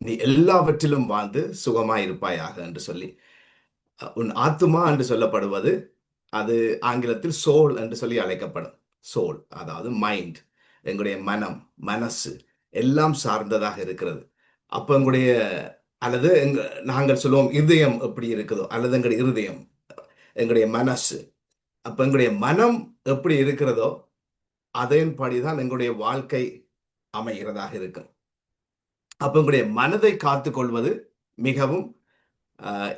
நீ எல்லாவற்றிலும் வாழ்ந்து சுகமாயிருப்பாயாக என்று சொல்லி. உன் ஆத்துமா என்று சொல்லப்படுவது, அது ஆங்கிலத்தில் சோல் என்று சொல்லி அழைக்கப்படும். சோல் அதாவது மைண்ட், எங்களுடைய மனம், மனசு எல்லாம் சார்ந்ததாக இருக்கிறது. அப்ப எங்களுடைய அல்லது நாங்கள் சொல்லுவோம் இதயம் எப்படி இருக்குதோ, அல்லது எங்களுடைய இருதயம், எங்களுடைய மனசு. அப்ப எங்களுடைய மனம் எப்படி இருக்கிறதோ அதன்படிதான் எங்களுடைய வாழ்க்கை அமைகிறதாக இருக்கும். அப்ப உங்களுடைய மனதை காத்துக்கொள்வது மிகவும்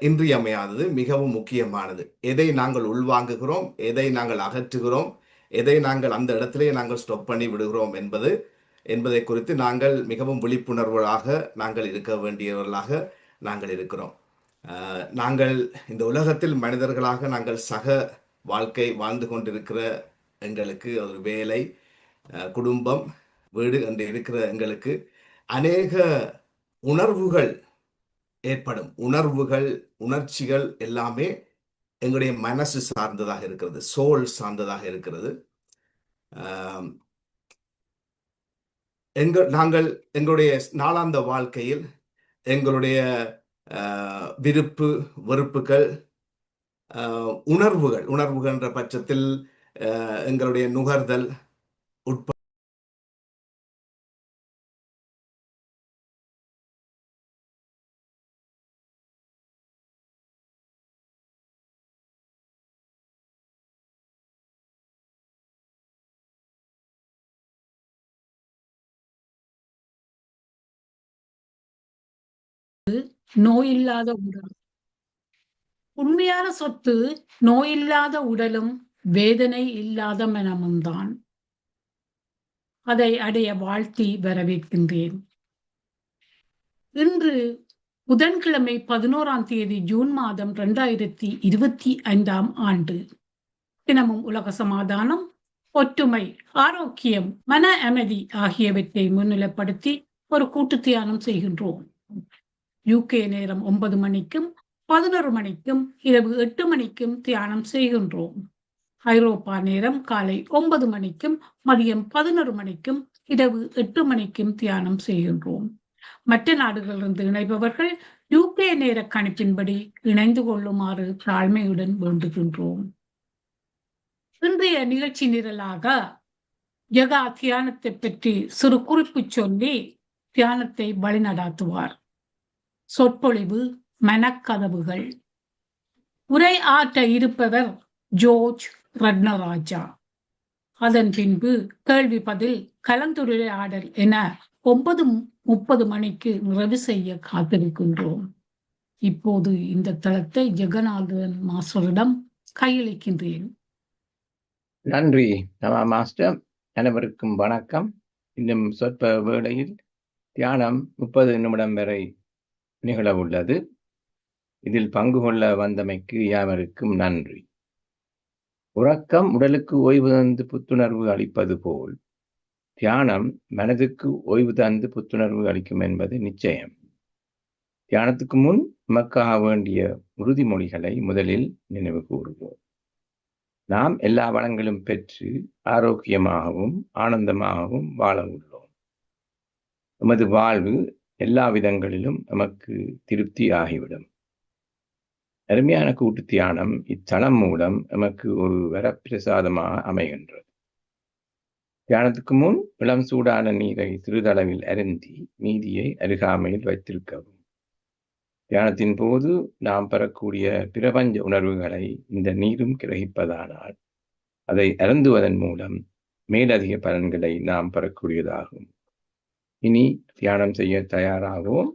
இன்றியமையாதது, மிகவும் முக்கியமானது. எதை நாங்கள் உள்வாங்குகிறோம், எதை நாங்கள் அகற்றுகிறோம், எதை நாங்கள் அந்த இடத்திலே நாங்கள் ஸ்டாப் பண்ணி விடுகிறோம் என்பதை குறித்து நாங்கள் மிகவும் விழிப்புணர்வுகளாக நாங்கள் இருக்க வேண்டியவர்களாக நாங்கள் இருக்கிறோம். நாங்கள் இந்த உலகத்தில் மனிதர்களாக நாங்கள் சக வாழ்க்கை வாழ்ந்து கொண்டிருக்கிற எங்களுக்கு ஒரு வேலை, குடும்பம், வீடு என்று இருக்கிற எங்களுக்கு அநேக உணர்வுகள் ஏற்படும். உணர்வுகள், உணர்ச்சிகள் எல்லாமே எங்களுடைய மனசு சார்ந்ததாக இருக்கிறது, சோல் சார்ந்ததாக இருக்கிறது. நாங்கள் எங்களுடைய நாளாந்த வாழ்க்கையில் எங்களுடைய விருப்பு வெறுப்புகள், உணர்வுகள் என்ற பட்சத்தில் எங்களுடைய நுகர்தல் உட்பட நோயில்லாத உடல். உண்மையான சொத்து நோயில்லாத உடலும் வேதனை இல்லாத மனமும்தான். அதை அடைய வாழ்த்தி வரவேற்கின்றேன். இன்று புதன்கிழமை 11ஆம் தேதி ஜூன் மாதம் 2025ஆம் ஆண்டு. தினமும் உலக சமாதானம், ஒற்றுமை, ஆரோக்கியம், மன அமைதி ஆகியவற்றை முன்னிலைப்படுத்தி ஒரு கூட்டு தியானம் செய்கின்றோம். UK நேரம் 9 மணிக்கும் 11 மணிக்கும் இரவு 8 மணிக்கும் தியானம் செய்கின்றோம். ஐரோப்பா நேரம் காலை 9 மணிக்கும் மதியம் 11 மணிக்கும் இரவு 8 மணிக்கும் தியானம் செய்கின்றோம். மற்ற நாடுகளிலிருந்து இணைபவர்கள் UK நேர கணிப்பின்படி இணைந்து கொள்ளுமாறு தாழ்மையுடன் வேண்டுகின்றோம். இன்றைய நிகழ்ச்சி நிரலாக யோகா தியானத்தை பற்றி சிறு குறிப்பு சொல்லி தியானத்தை வழிநடாத்துவார். சொற்பொழிவு மனக்கதவுகள். உரை ஆற்ற இருப்பவர் ஜோர்ஜ் ரத்னராஜா. அதன் பின்பு கேள்வி பதில் கலந்துரையாடல் என 9:30 மணிக்கு நிறைவு செய்ய காத்திருக்கின்றோம். இப்போது இந்த தளத்தை ஜெகநாதன் மாஸ்டரிடம் கையளிக்கின்றேன். நன்றி நவா மாஸ்டர். அனைவருக்கும் வணக்கம். இன்னும் சொற்ப வேளையில் தியானம் 30 நிமிடம் வரை நிகழ உள்ளது. இதில் பங்கு கொள்ள வந்தமைக்கு யாவருக்கும் நன்றி. உறக்கம் உடலுக்கு ஓய்வு தந்து புத்துணர்வு அளிப்பது போல் தியானம் மனதுக்கு ஓய்வு தந்து புத்துணர்வு அளிக்கும் என்பது நிச்சயம். தியானத்துக்கு முன் நமக்காக வேண்டிய உறுதிமொழிகளை முதலில் நினைவு கூறுவோம். நாம் எல்லா வளங்களும் பெற்று ஆரோக்கியமாகவும் ஆனந்தமாகவும் வாழ உள்ளோம். நமது வாழ்வு எல்லா விதங்களிலும் நமக்கு திருப்தி ஆகிவிடும். அருமையான கூட்டு தியானம் இத்தளம் மூலம் நமக்கு ஒரு வரப்பிரசாதமாக அமைகின்றது. தியானத்துக்கு முன் இளம் சூடான நீரை சிறிதளவில் அருந்தி மீதியை அருகாமையில் வைத்திருக்கவும். தியானத்தின் போது நாம் பெறக்கூடிய பிரபஞ்ச உணர்வுகளை இந்த நீரும் கிரகிப்பதானால் அதை அருந்துவதன் மூலம் மேலதிக பலன்களை நாம் பெறக்கூடியதாகும். இனி தியானம் செய்ய தயாராகவும்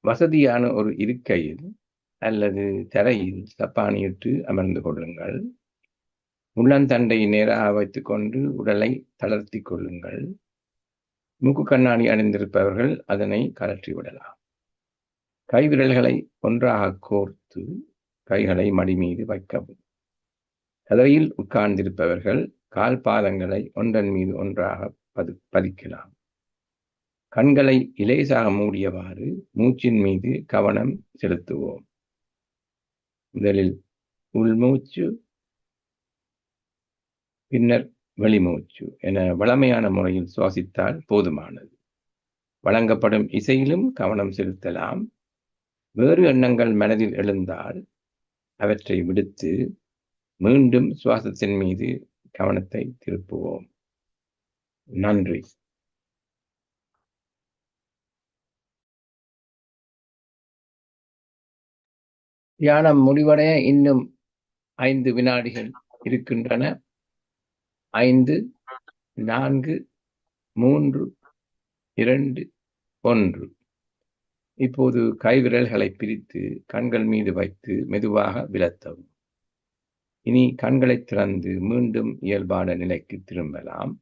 வசதியான ஒரு இருக்கையில் அல்லது தரையில் சப்பானியிட்டு அமர்ந்து கொள்ளுங்கள். உள்ளந்தண்டை நேராக வைத்துக் கொண்டு உடலை தளர்த்தி கொள்ளுங்கள். மூக்கு கண்ணாடி அணிந்திருப்பவர்கள் அதனை கழற்றி விடலாம். கைவிரல்களை ஒன்றாக கோர்த்து கைகளை மடி மீது வைக்கவும். கதவையில் உட்கார்ந்திருப்பவர்கள் கால் பாதங்களை ஒன்றன் மீது ஒன்றாக பதிக்கலாம். கண்களை இலேசாக மூடியவாறு மூச்சின் மீது கவனம் செலுத்துவோம். முதலில் உள்மூச்சு, பின்னர் வெளிமூச்சு என வழமையான முறையில் சுவாசித்தால் போதுமானது. வழங்கப்படும் இசையிலும் கவனம் செலுத்தலாம். வேறு எண்ணங்கள் மனதில் எழுந்தால் அவற்றை விடுத்து மீண்டும் சுவாசத்தின் மீது கவனத்தை திருப்புவோம். நன்றி. தியானம் முடிவடைய இன்னும் 5 வினாடிகள் இருக்கின்றன. 5, 4, 3, 2, 1. இப்போது கைவிரல்களை பிரித்து கண்கள் மீது வைத்து மெதுவாக விலத்தவும். இனி கண்களை திறந்து மீண்டும் இயல்பான நிலைக்கு திரும்பலாம்.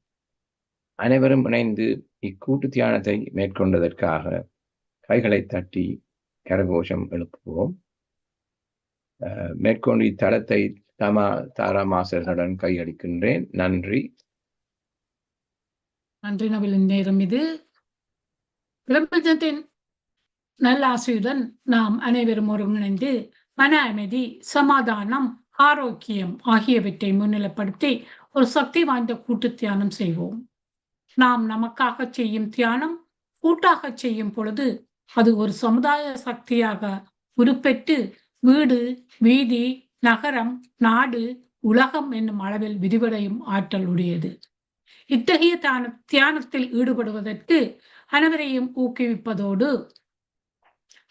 அனைவரும் இணைந்து இக்கூட்டு தியானத்தை மேற்கொண்டதற்காக கைகளை தட்டி கரகோஷம் எழுப்புவோம். மேற்கொண்டு இத்தளத்தை தாரா மாஸ்டர்களுடன் கையளிக்கின்றேன். நன்றி. நன்றி நவிலின் நேரம் இது. பிரபஞ்சத்தின் நல்ல ஆசையுடன் நாம் அனைவரும் ஒருங்கிணைந்து மன அமைதி, சமாதானம், ஆரோக்கியம் ஆகியவற்றை முன்னிலைப்படுத்தி ஒரு சக்தி வாய்ந்த கூட்டு தியானம் செய்வோம். நாம் நமக்காக செய்யும் தியானம் கூட்டாக செய்யும் பொழுது அது ஒரு சமுதாய சக்தியாக உருப்பெற்று வீடு, வீதி, நகரம், நாடு, உலகம் என்னும் அளவில் விரிவடையும் ஆற்றல் உடையது. இத்தகைய தியானத்தில் ஈடுபடுவதற்கு அனைவரையும் ஊக்குவிப்பதோடு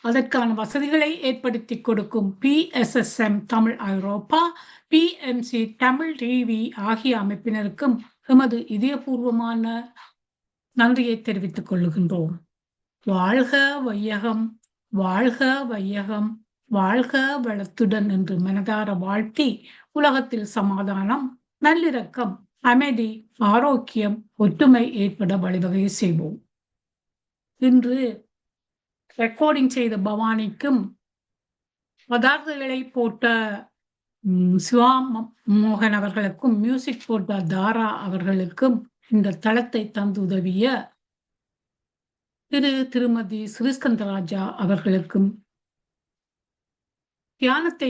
அதற்கான வசதிகளை ஏற்படுத்தி கொடுக்கும் PSSM தமிழ் ஐரோப்பா, PMC தமிழ் டிவி ஆகிய அமைப்பினருக்கும் எமது இதயபூர்வமான நன்றியை தெரிவித்துக் கொள்ளுகின்றோம். வாழ்க வையகம், வாழ்க வையகம், வாழ்க வளத்துடன் என்று மனதார வாழ்த்தி உலகத்தில் சமாதானம், நல்லிணக்கம், அமைதி, ஆரோக்கியம், ஒற்றுமை ஏற்பட வழிவகை செய்வோம். இன்று ரெக்கார்டிங் செய்த பவானிக்கும் பதார்த்தங்களை போட்ட சிவா மோகன் அவர்களுக்கும் மியூசிக் போட்ட தாரா அவர்களுக்கும் இந்த தளத்தை தந்து உதவிய திருமதி ஸ்ரீஸ்கந்தராஜா அவர்களுக்கும் தியானத்தை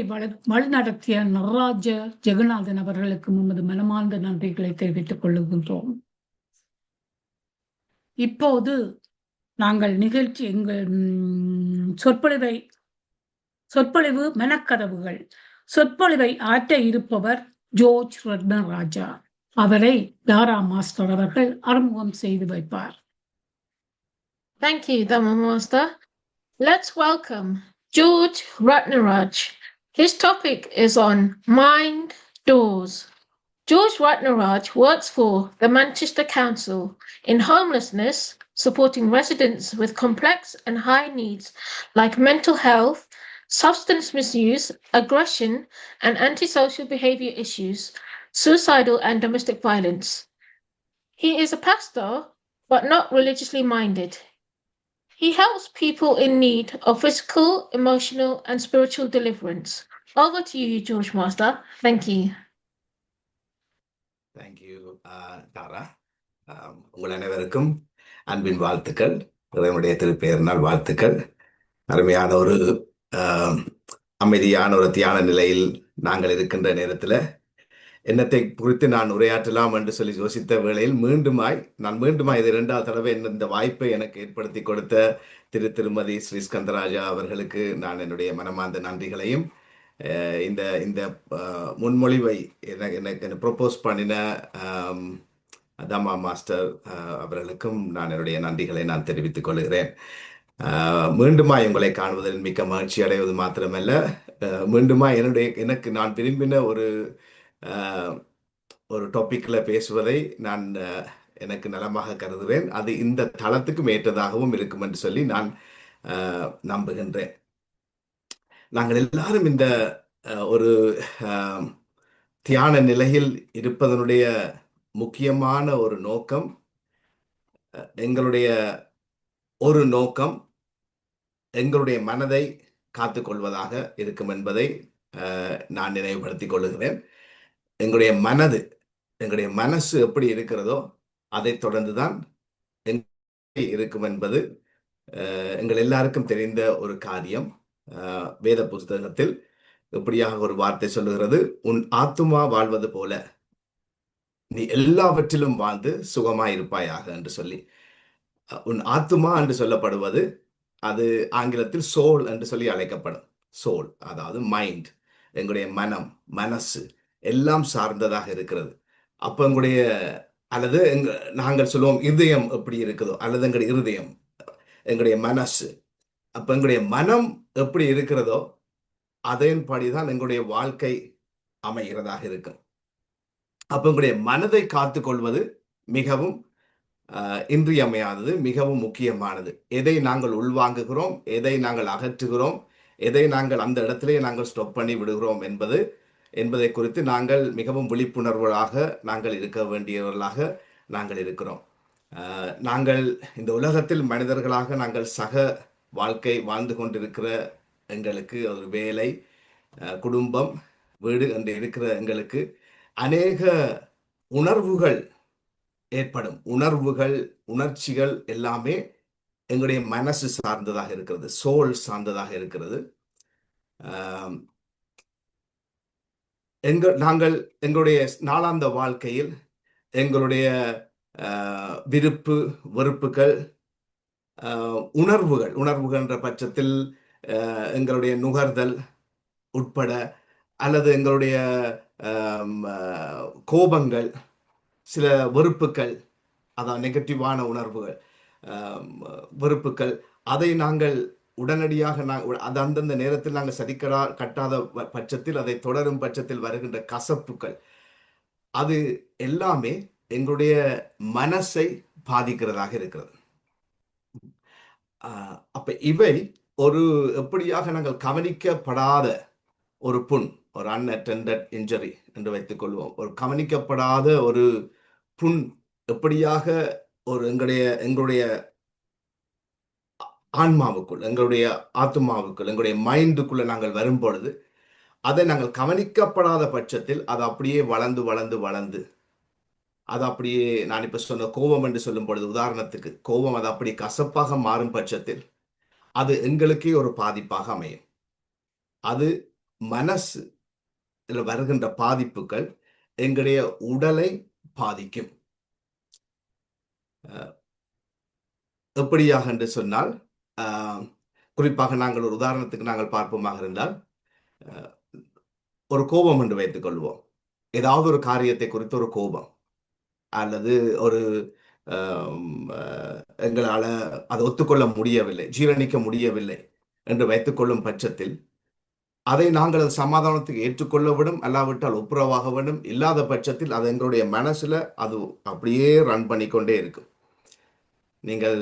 வழிநடத்திய நடராஜ ஜெகநாதன் அவர்களுக்கும் நமது மனமார்ந்த நன்றிகளை தெரிவித்துக் கொள்ளுகின்றோம். இப்போது நாங்கள் நிகழ்ச்சி எங்கள் சொற்பொழிவு மெனக்கதவுகள் சொற்பொழிவை ஆற்ற இருப்பவர் ஜோர்ஜ் ரத்னராஜா. அவரை தாரா மாஸ்டர் அவர்கள் அறிமுகம் செய்து வைப்பார். Thank you, Dhamma Master. Let's welcome George Ratnaraj. His topic is on mind doors. George Ratnaraj works for the Manchester Council in homelessness, supporting residents with complex and high needs like mental health, substance misuse, aggression and antisocial behavior issues, suicidal and domestic violence. He is a pastor, but not religiously minded. He helps people in need of physical, emotional and spiritual deliverance. Over to you, George Master. Thank you. Thank you, Tara. உங்கள் அனைவருக்கும் அன்பின் வாழ்த்துக்கள், இறைவனுடைய திருப்பெயரினால் வாழ்த்துக்கள். அருமையான ஒரு அமைதியான ஒரு தியான நிலையில் நாங்கள் இருக்கின்ற நேரத்தில் என்னத்தை குறித்து நான் உரையாற்றலாம் என்று சொல்லி யோசித்த வேளையில் மீண்டுமாய் இது 2வது தடவை இந்த வாய்ப்பை எனக்கு ஏற்படுத்தி கொடுத்த திருமதி ஸ்ரீஸ்கந்தராஜா அவர்களுக்கு நான் என்னுடைய மனமார்ந்த நன்றிகளையும் இந்த முன்மொழிவை எனக்கு ப்ரொப்போஸ் பண்ணின தம்மா மாஸ்டர் அவர்களுக்கும் நான் என்னுடைய நன்றிகளை நான் தெரிவித்துக் கொள்கிறேன். மீண்டுமாய் உங்களை காணுவதில் மிக்க மகிழ்ச்சி அடைவது மாத்திரமல்ல, மீண்டுமாய் எனக்கு நான் விரும்பின ஒரு டாபிக்ல பேசுவதை நான் எனக்கு நலமாக கருதுகிறேன். அது இந்த தளத்துக்கும் ஏற்றதாகவும் இருக்கும் என்று சொல்லி நான் நம்புகின்றேன். நாங்கள் எல்லாரும் இந்த ஒரு தியான நிலையில் இருப்பதனுடைய முக்கியமான ஒரு நோக்கம், எங்களுடைய மனதை காத்துக்கொள்வதாக இருக்கும் என்பதை நான் நினைவுபடுத்திக் கொள்ளுகிறேன். எங்களுடைய மனசு எப்படி இருக்கிறதோ அதை தொடர்ந்துதான் இருக்கும் என்பது எங்கள் எல்லாருக்கும் தெரிந்த ஒரு காரியம். வேத புஸ்தகத்தில் எப்படியாக ஒரு வார்த்தை சொல்லுகிறது, உன் ஆத்துமா வாழ்வது போல நீ எல்லாவற்றிலும் வாழ்ந்து சுகமாயிருப்பாயாக என்று சொல்லி. உன் ஆத்துமா என்று சொல்லப்படுவது அது ஆங்கிலத்தில் சோல் என்று சொல்லி அழைக்கப்படும். சோல் அதாவது மைண்ட், எங்களுடைய மனம், மனசு எல்லாம் சார்ந்ததாக இருக்கிறது. அப்ப எங்களுடைய அல்லது நாங்கள் சொல்லுவோம் இதயம் எப்படி இருக்குதோ, அல்லது எங்களுடைய இருதயம், எங்களுடைய மனசு. அப்ப எங்களுடைய மனம் எப்படி இருக்கிறதோ அதன்படிதான் எங்களுடைய வாழ்க்கை அமைகிறதாக இருக்கும். அப்ப எங்களுடைய மனதை காத்துக்கொள்வது மிகவும் இன்றியமையாதது, மிகவும் முக்கியமானது. எதை நாங்கள் உள்வாங்குகிறோம், எதை நாங்கள் அகற்றுகிறோம், எதை நாங்கள் அந்த இடத்திலே நாங்கள் ஸ்டாப் பண்ணி விடுகிறோம் என்பதை குறித்து நாங்கள் மிகவும் விழிப்புணர்வுகளாக நாங்கள் இருக்க வேண்டியவர்களாக நாங்கள் இருக்கிறோம். நாங்கள் இந்த உலகத்தில் மனிதர்களாக நாங்கள் சக வாழ்க்கை வாழ்ந்து கொண்டிருக்கிற எங்களுக்கு ஒரு வேலை, குடும்பம், வீடு என்று இருக்கிற எங்களுக்கு அநேக உணர்வுகள் ஏற்படும். உணர்ச்சிகள் எல்லாமே எங்களுடைய மனசு சார்ந்ததாக இருக்கிறது, சோல் சார்ந்ததாக இருக்கிறது. நாங்கள் எங்களுடைய நாளாந்த வாழ்க்கையில் எங்களுடைய விருப்பு வெறுப்புகள், உணர்வுகள் என்ற பட்சத்தில் எங்களுடைய நுகர்தல் உட்பட, அல்லது எங்களுடைய கோபங்கள், சில வெறுப்புகள், அதான் நெகட்டிவான உணர்வுகள், வெறுப்புகள், அதை நாங்கள் உடனடியாக அது அந்தந்த நேரத்தில் நாங்கள் சரி கட்டாத பட்சத்தில், அதை தொடரும் பட்சத்தில் வருகின்ற கசப்புகள், அது எல்லாமே எங்களுடைய மனசை பாதிக்கிறதாக இருக்கிறது. அப்ப இவை ஒரு எப்படியாக நாங்கள் கவனிக்கப்படாத ஒரு புண், ஒரு அன்அட்டெண்டட் இன்ஜரி என்று வைத்துக் கொள்வோம். ஒரு கவனிக்கப்படாத ஒரு புண் எப்படியாக ஒரு எங்களுடைய ஆன்மாவுக்குள், எங்களுடைய ஆத்மாவுக்குள், எங்களுடைய மைண்டுக்குள்ள நாங்கள் வரும் பொழுது, அதை நாங்கள் கவனிக்கப்படாத பட்சத்தில் அது அப்படியே வளர்ந்து அது அப்படியே, நான் இப்ப சொன்ன கோபம் என்று சொல்லும் பொழுது உதாரணத்துக்கு, கோபம் அது அப்படி கசப்பாக மாறும் பட்சத்தில் அது எங்களுக்கே ஒரு பாதிப்பாக அமையும். அது மனசு வருகின்ற பாதிப்புகள் எங்களுடைய உடலை பாதிக்கும். எப்படியாக என்று சொன்னால், குறிப்பாக நாங்கள் ஒரு உதாரணத்துக்கு நாங்கள் பார்ப்போமாக இருந்தால், ஒரு கோபம் என்று வைத்துக் கொள்வோம். ஏதாவது ஒரு காரியத்தை குறித்து ஒரு கோபம், அல்லது ஒரு எங்களால் அதை ஒத்துக்கொள்ள முடியவில்லை, ஜீரணிக்க முடியவில்லை என்று வைத்துக் கொள்ளும் பட்சத்தில், அதை நாங்கள் சமாதானத்துக்கு ஏற்றுக்கொள்ள வேண்டும், அல்லாவிட்டால் ஒப்புரவாக வேண்டும். இல்லாத பட்சத்தில் அது எங்களுடைய மனசுல அது அப்படியே ரன் பண்ணிக்கொண்டே இருக்கும். நீங்கள்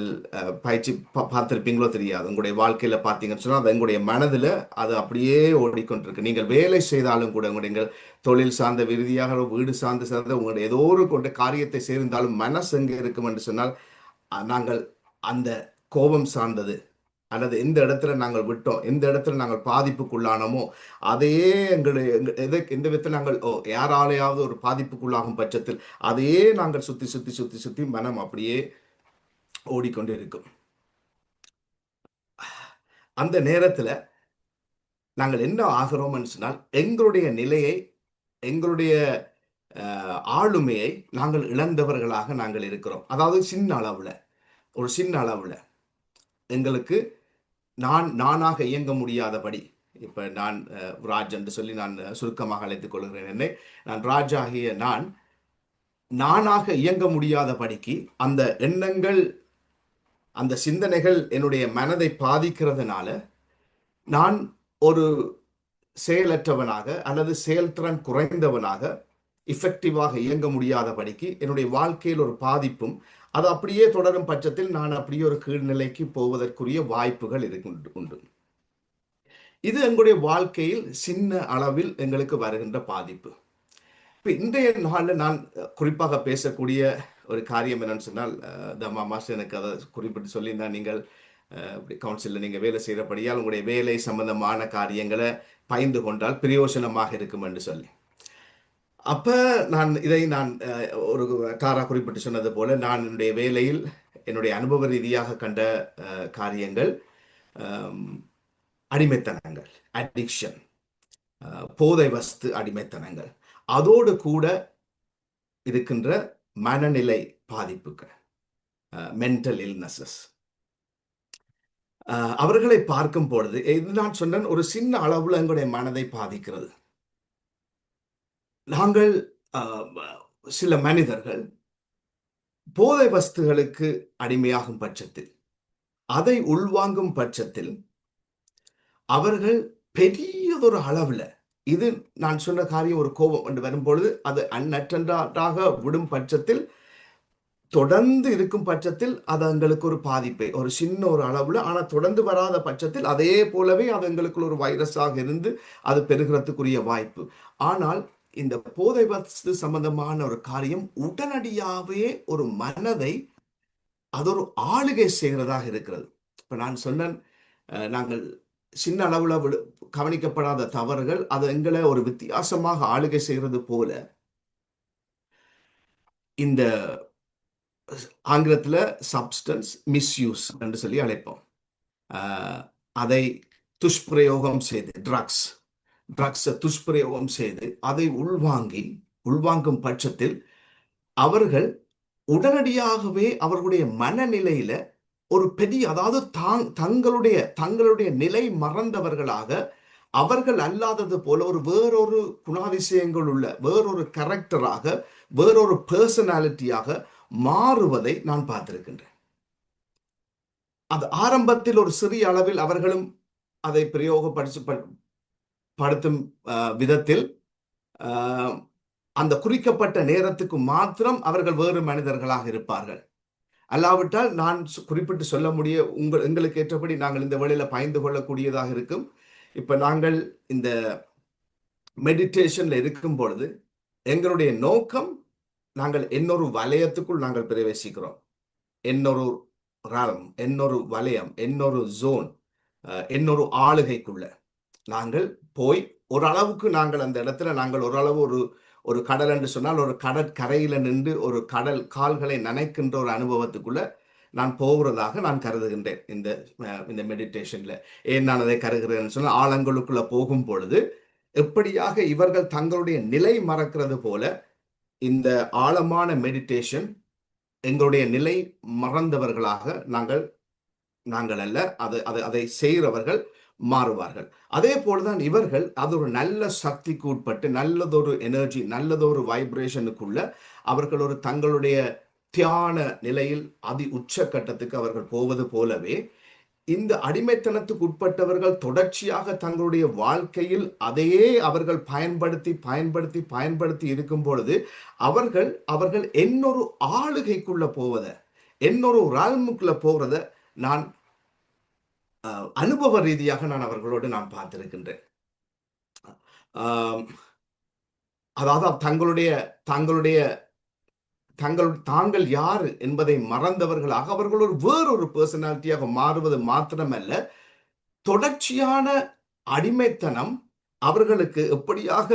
பயிற்சி பார்த்திருப்பீங்களோ தெரியாது, உங்களுடைய வாழ்க்கையில பார்த்தீங்கன்னு சொன்னால் அது எங்களுடைய மனதில் அது அப்படியே ஓடிக்கொண்டிருக்கு. நீங்கள் வேலை செய்தாலும் கூட, உங்களுடைய தொழில் சார்ந்த விருதியாக, வீடு சார்ந்த உங்களுடைய ஏதோ ஒரு கொண்ட காரியத்தை சேர்ந்தாலும் மனசு எங்கே இருக்கும் என்று சொன்னால், நாங்கள் அந்த கோபம் சார்ந்தது, அல்லது எந்த இடத்துல நாங்கள் விட்டோம், எந்த இடத்துல நாங்கள் பாதிப்புக்குள்ளானோமோ அதையே எந்த விதத்தில் நாங்கள் யாராலையாவது ஒரு பாதிப்புக்குள்ளாகும் பட்சத்தில் அதையே நாங்கள் சுத்தி மனம் அப்படியே ஓடிக்கொண்டு இருக்கும். அந்த நேரத்துல நாங்கள் என்ன ஆகிறோம்னு சொன்னால், எங்களுடைய நிலையை, எங்களுடைய ஆளுமையை நாங்கள் இழந்தவர்களாக நாங்கள் இருக்கிறோம். அதாவது ஒரு சின்ன அளவுல எங்களுக்கு நானாக இயங்க முடியாதபடி, இப்ப நான் ராஜ் என்று சொல்லி நான் சுருக்கமாக அழைத்துக் கொள்கிறேன். என்னை நான் ராஜ் ஆகிய நானாக இயங்க முடியாதபடிக்கு அந்த எண்ணங்கள், அந்த சிந்தனைகள் என்னுடைய மனதை பாதிக்கிறதுனால நான் ஒரு செயலற்றவனாக அல்லது செயல்திறன் குறைந்தவனாக இஃபெக்டிவாக இயங்க முடியாதபடிக்கு என்னுடைய வாழ்க்கையில் ஒரு பாதிப்பும், அது அப்படியே தொடரும் பட்சத்தில் நான் அப்படியே ஒரு கீழ்நிலைக்கு போவதற்குரிய வாய்ப்புகள் உண்டு. இது எங்களுடைய வாழ்க்கையில் சின்ன அளவில் எங்களுக்கு வருகின்ற பாதிப்பு. இப்போ இன்றைய நாளில் நான் குறிப்பாக பேசக்கூடிய ஒரு காரியம் என்னன்னு சொன்னால், தம்மா மாஸ்டர் எனக்கு அதை குறிப்பிட்டு சொல்லியிருந்தா, நீங்கள் கவுன்சிலில் நீங்கள் வேலை செய்கிறபடியால் உங்களுடைய வேலை சம்பந்தமான காரியங்களை பகிர்ந்து கொண்டால் பிரயோஜனமாக இருக்கும் என்று சொல்லி, அப்போ இதை நான் ஒரு தாரா குறிப்பிட்டு சொன்னது போல, நான் என்னுடைய வேலையில் என்னுடைய அனுபவ ரீதியாக கண்ட காரியங்கள், அடிமைத்தனங்கள், அடிக்ஷன், போதை வஸ்து அடிமைத்தனங்கள், அதோடு கூட இருக்கின்ற மனநிலை பாதிப்புகள், மென்டல் இல்னஸஸ். அவர்களை பார்க்கும் பொழுது இது நான் சொன்னேன், ஒரு சின்ன அளவுல எங்களுடைய மனதை பாதிக்கிறது. நாங்கள் சில மனிதர்கள் போதை வஸ்துகளுக்கு அடிமையாகும் பட்சத்தில், அதை உள்வாங்கும் பட்சத்தில் அவர்கள் பெரியதொரு அளவுல, இது நான் சொன்ன காரியம் ஒரு கோபம் என்று வரும்பொழுது அது அன்னற்றன்றாக விடும் பட்சத்தில், தொடர்ந்து இருக்கும் பட்சத்தில் அது எங்களுக்கு ஒரு பாதிப்பை, ஒரு சின்ன ஒரு அளவுல, ஆனால் தொடர்ந்து வராத பட்சத்தில் அதே போலவே அது எங்களுக்குள்ள ஒரு வைரஸாக இருந்து அது பெருகிறதுக்குரிய வாய்ப்பு. ஆனால் இந்த போதை வஸ்து சம்பந்தமான ஒரு காரியம் உடனடியாகவே ஒரு மனதை அது ஒரு ஆளுகை செய்கிறதாக இருக்கிறது. இப்ப நான் சொன்னேன், நாங்கள் சின்ன அளவுல கவனிக்கப்படாத தவறுகள் அது எங்களை ஒரு வித்தியாசமாக ஆளுகை செய்கிறது போல, இந்த ஆங்கிலத்தில் சப்ஸ்டன்ஸ் மிஸ்யூஸ் என்று சொல்லி அழைப்போம். அதை துஷ்பிரயோகம் செய்து, ட்ரக்ஸை துஷ்பிரயோகம் செய்து அதை உள்வாங்கும் பட்சத்தில் அவர்கள் உடனடியாகவே அவர்களுடைய மனநிலையில ஒரு பெரிய, அதாவது தங்களுடைய நிலை மறந்தவர்களாக, அவர்கள் அல்லாதது போல ஒரு வேறொரு குணாதிசயங்கள் உள்ள வேறொரு கேரக்டராக, வேறொரு பர்சனாலிட்டியாக மாறுவதை நான் பார்த்திருக்கின்றேன். அது ஆரம்பத்தில் ஒரு சிறிய அளவில் அவர்களும் அதை படுத்தும் விதத்தில் அந்த குறிக்கப்பட்ட நேரத்துக்கு மாத்திரம் அவர்கள் வேறு மனிதர்களாக இருப்பார்கள். அல்லாவிட்டால் நான் குறிப்பிட்டு சொல்ல முடிய எங்களுக்கு ஏற்றபடி நாங்கள் இந்த வேளையில பயந்து கொள்ளக்கூடியதாக இருக்கும். இப்ப நாங்கள் இந்த மெடிடேஷன்ல இருக்கும் பொழுது எங்களுடைய நோக்கம், நாங்கள் இன்னொரு வலயத்துக்குள் நாங்கள் பிரவேசிக்கிறோம். இன்னொரு வலயம், இன்னொரு ஜோன், இன்னொரு ஆளுகைக்குள்ள நாங்கள் போய் ஓரளவுக்கு நாங்கள் அந்த இடத்துல நாங்கள் ஓரளவு ஒரு கடல் என்று சொன்னால் ஒரு கடற்கரையில நின்று ஒரு கடல் கால்களை நனைக்கின்ற ஒரு அனுபவத்துக்குள்ள நான் போகிறதாக நான் கருதுகின்றேன் இந்த மெடிடேஷன்ல. ஏன் நான் அதை கருதுகிறேன்னு சொன்னால், ஆழங்களுக்குள்ள போகும் பொழுது எப்படியாக இவர்கள் தங்களுடைய நிலை மறக்கிறது போல இந்த ஆழமான மெடிடேஷன் எங்களுடைய நிலை மறந்தவர்களாக நாங்கள் அல்ல, அதை செய்கிறவர்கள் மாறுவார்கள். அதே போலதான் இவர்கள் அது ஒரு நல்ல சக்திக்கு உட்பட்டு, நல்லதொரு எனர்ஜி, நல்லதொரு வைப்ரேஷனுக்குள்ள அவர்கள் ஒரு தங்களுடைய தியான நிலையில் உச்சக்கட்டத்துக்கு அவர்கள் போவது போலவே, இந்த அடிமைத்தனத்துக்கு உட்பட்டவர்கள் தொடர்ச்சியாக தங்களுடைய வாழ்க்கையில் அதையே அவர்கள் பயன்படுத்தி இருக்கும் பொழுது அவர்கள் இன்னொரு ஆளுகைக்குள்ள போவதை, இன்னொரு ரால்முக்குள்ள போறத நான் அனுபவ ரீதியாக நான் அவர்களோடு நான் பார்த்திருக்கின்றேன். அதாவது தாங்கள் யாரு என்பதை மறந்தவர்களாக அவர்கள் ஒரு வேறொரு பர்சனாலிட்டியாக மாறுவது மாத்திரமல்ல, தொடர்ச்சியான அடிமைத்தனம் அவர்களுக்கு எப்படியாக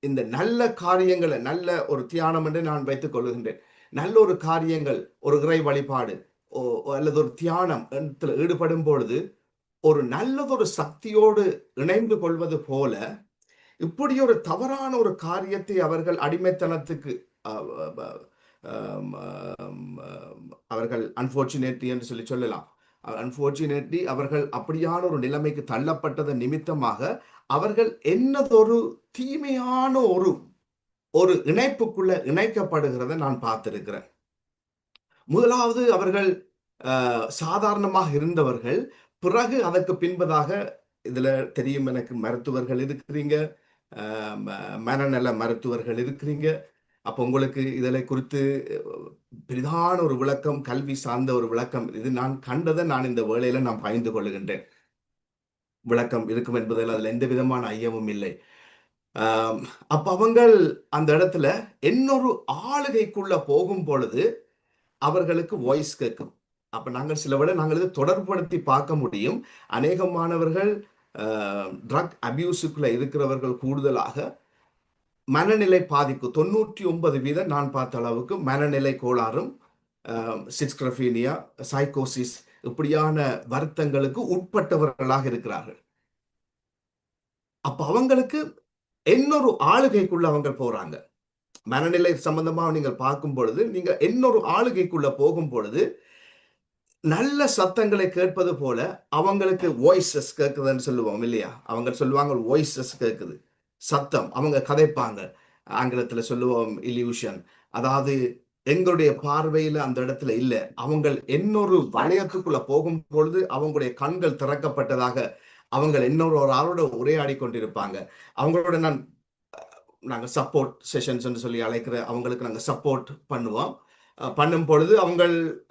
இந்த நல்ல காரியங்களை, நல்ல ஒரு தியானம் என்று நான் வைத்துக் கொள்கின்றேன், நல்ல ஒரு காரியங்கள், ஒரு இறை வழிபாடு அல்லது ஒரு தியானம் ஈடுபடும் பொழுது ஒரு நல்லதொரு சக்தியோடு இணைந்து கொள்வது போல, இப்படி ஒரு தவறான ஒரு காரியத்தை அவர்கள் அடிமைத்தனத்துக்கு அவர்கள் அன்பார்ச்சுனேட்லி என்று சொல்லலாம், அன்பார்ச்சுனேட்லி அவர்கள் அப்படியான ஒரு நிலைமைக்கு தள்ளப்பட்டதன் நிமித்தமாக அவர்கள் என்னதொரு தீமையான ஒரு இணைப்புக்குள்ள இணைக்கப்படுகிறத நான் பார்த்திருக்கிறேன். முதலாவது அவர்கள் சாதாரணமாக இருந்தவர்கள், பிறகு அதற்கு பின்பதாக, இதுல தெரியும் எனக்கு, மருத்துவர்கள் இருக்கிறீங்க, மனநல மருத்துவர்கள் இருக்கிறீங்க. அப்போ உங்களுக்கு இதில் குறித்து பெரிதான ஒரு விளக்கம், கல்வி சார்ந்த ஒரு விளக்கம், இது நான் கண்டதை நான் இந்த வேளையில நான் பகிர்ந்து கொள்ளுகின்றேன். விளக்கம் இருக்கும் என்பதில் அதில் எந்த விதமான ஐயமும் இல்லை. அப்ப அவங்கள் அந்த இடத்துல இன்னொரு ஆளுகைக்குள்ள போகும் பொழுது அவர்களுக்கு வாய்ஸ் கேட்கும். அப்ப நாங்கள் சில விட நாங்கள் இதை தொடர்புபடுத்தி பார்க்க முடியும். அநேகமானவர்கள் ட்ரக் அபியூஸுக்குள்ள இருக்கிறவர்கள் கூடுதலாக மனநிலை பாதிப்பு 99% நான் பார்த்த அளவுக்கு மனநிலை கோளாறும், சிஸ்கிரோபீனியா, சைக்கோசிஸ் இப்படியான வருத்தங்களுக்கு உட்பட்டவர்களாக இருக்கிறார்கள். அப்ப அவங்களுக்கு இன்னொரு ஆளுகைக்குள்ள அவங்க போறாங்க. மனநிலை சம்பந்தமாக நீங்கள் பார்க்கும் பொழுது, நீங்க இன்னொரு ஆளுகைக்குள்ள போகும் பொழுது நல்ல சத்தங்களை கேட்பது போல அவங்களுக்கு வாய்ஸஸ் கேட்குதுன்னு சொல்லுவோம் இல்லையா? அவங்க சொல்லுவாங்க வாய்ஸஸ் கேட்குது, சத்தம். அவங்க கதைப்பாங்க. ஆங்கிலத்தில் சொல்லுவோம் இல்யூஷன். அதாவது எங்களுடைய பார்வையில அந்த இடத்துல இல்லை. அவங்க இன்னொரு வளையத்துக்குள்ள போகும் பொழுது அவங்களுடைய கண்கள் திறக்கப்பட்டதாக அவங்க இன்னொரு ஒரு ஆளோட உரையாடி கொண்டிருப்பாங்க. அவங்களோட நாங்கள் சப்போர்ட் செஷன்ஸ் சொல்லி அழைக்கிற அவங்களுக்கு நாங்கள் சப்போர்ட் பண்ணுவோம். பண்ணும் பொழுது அவங்க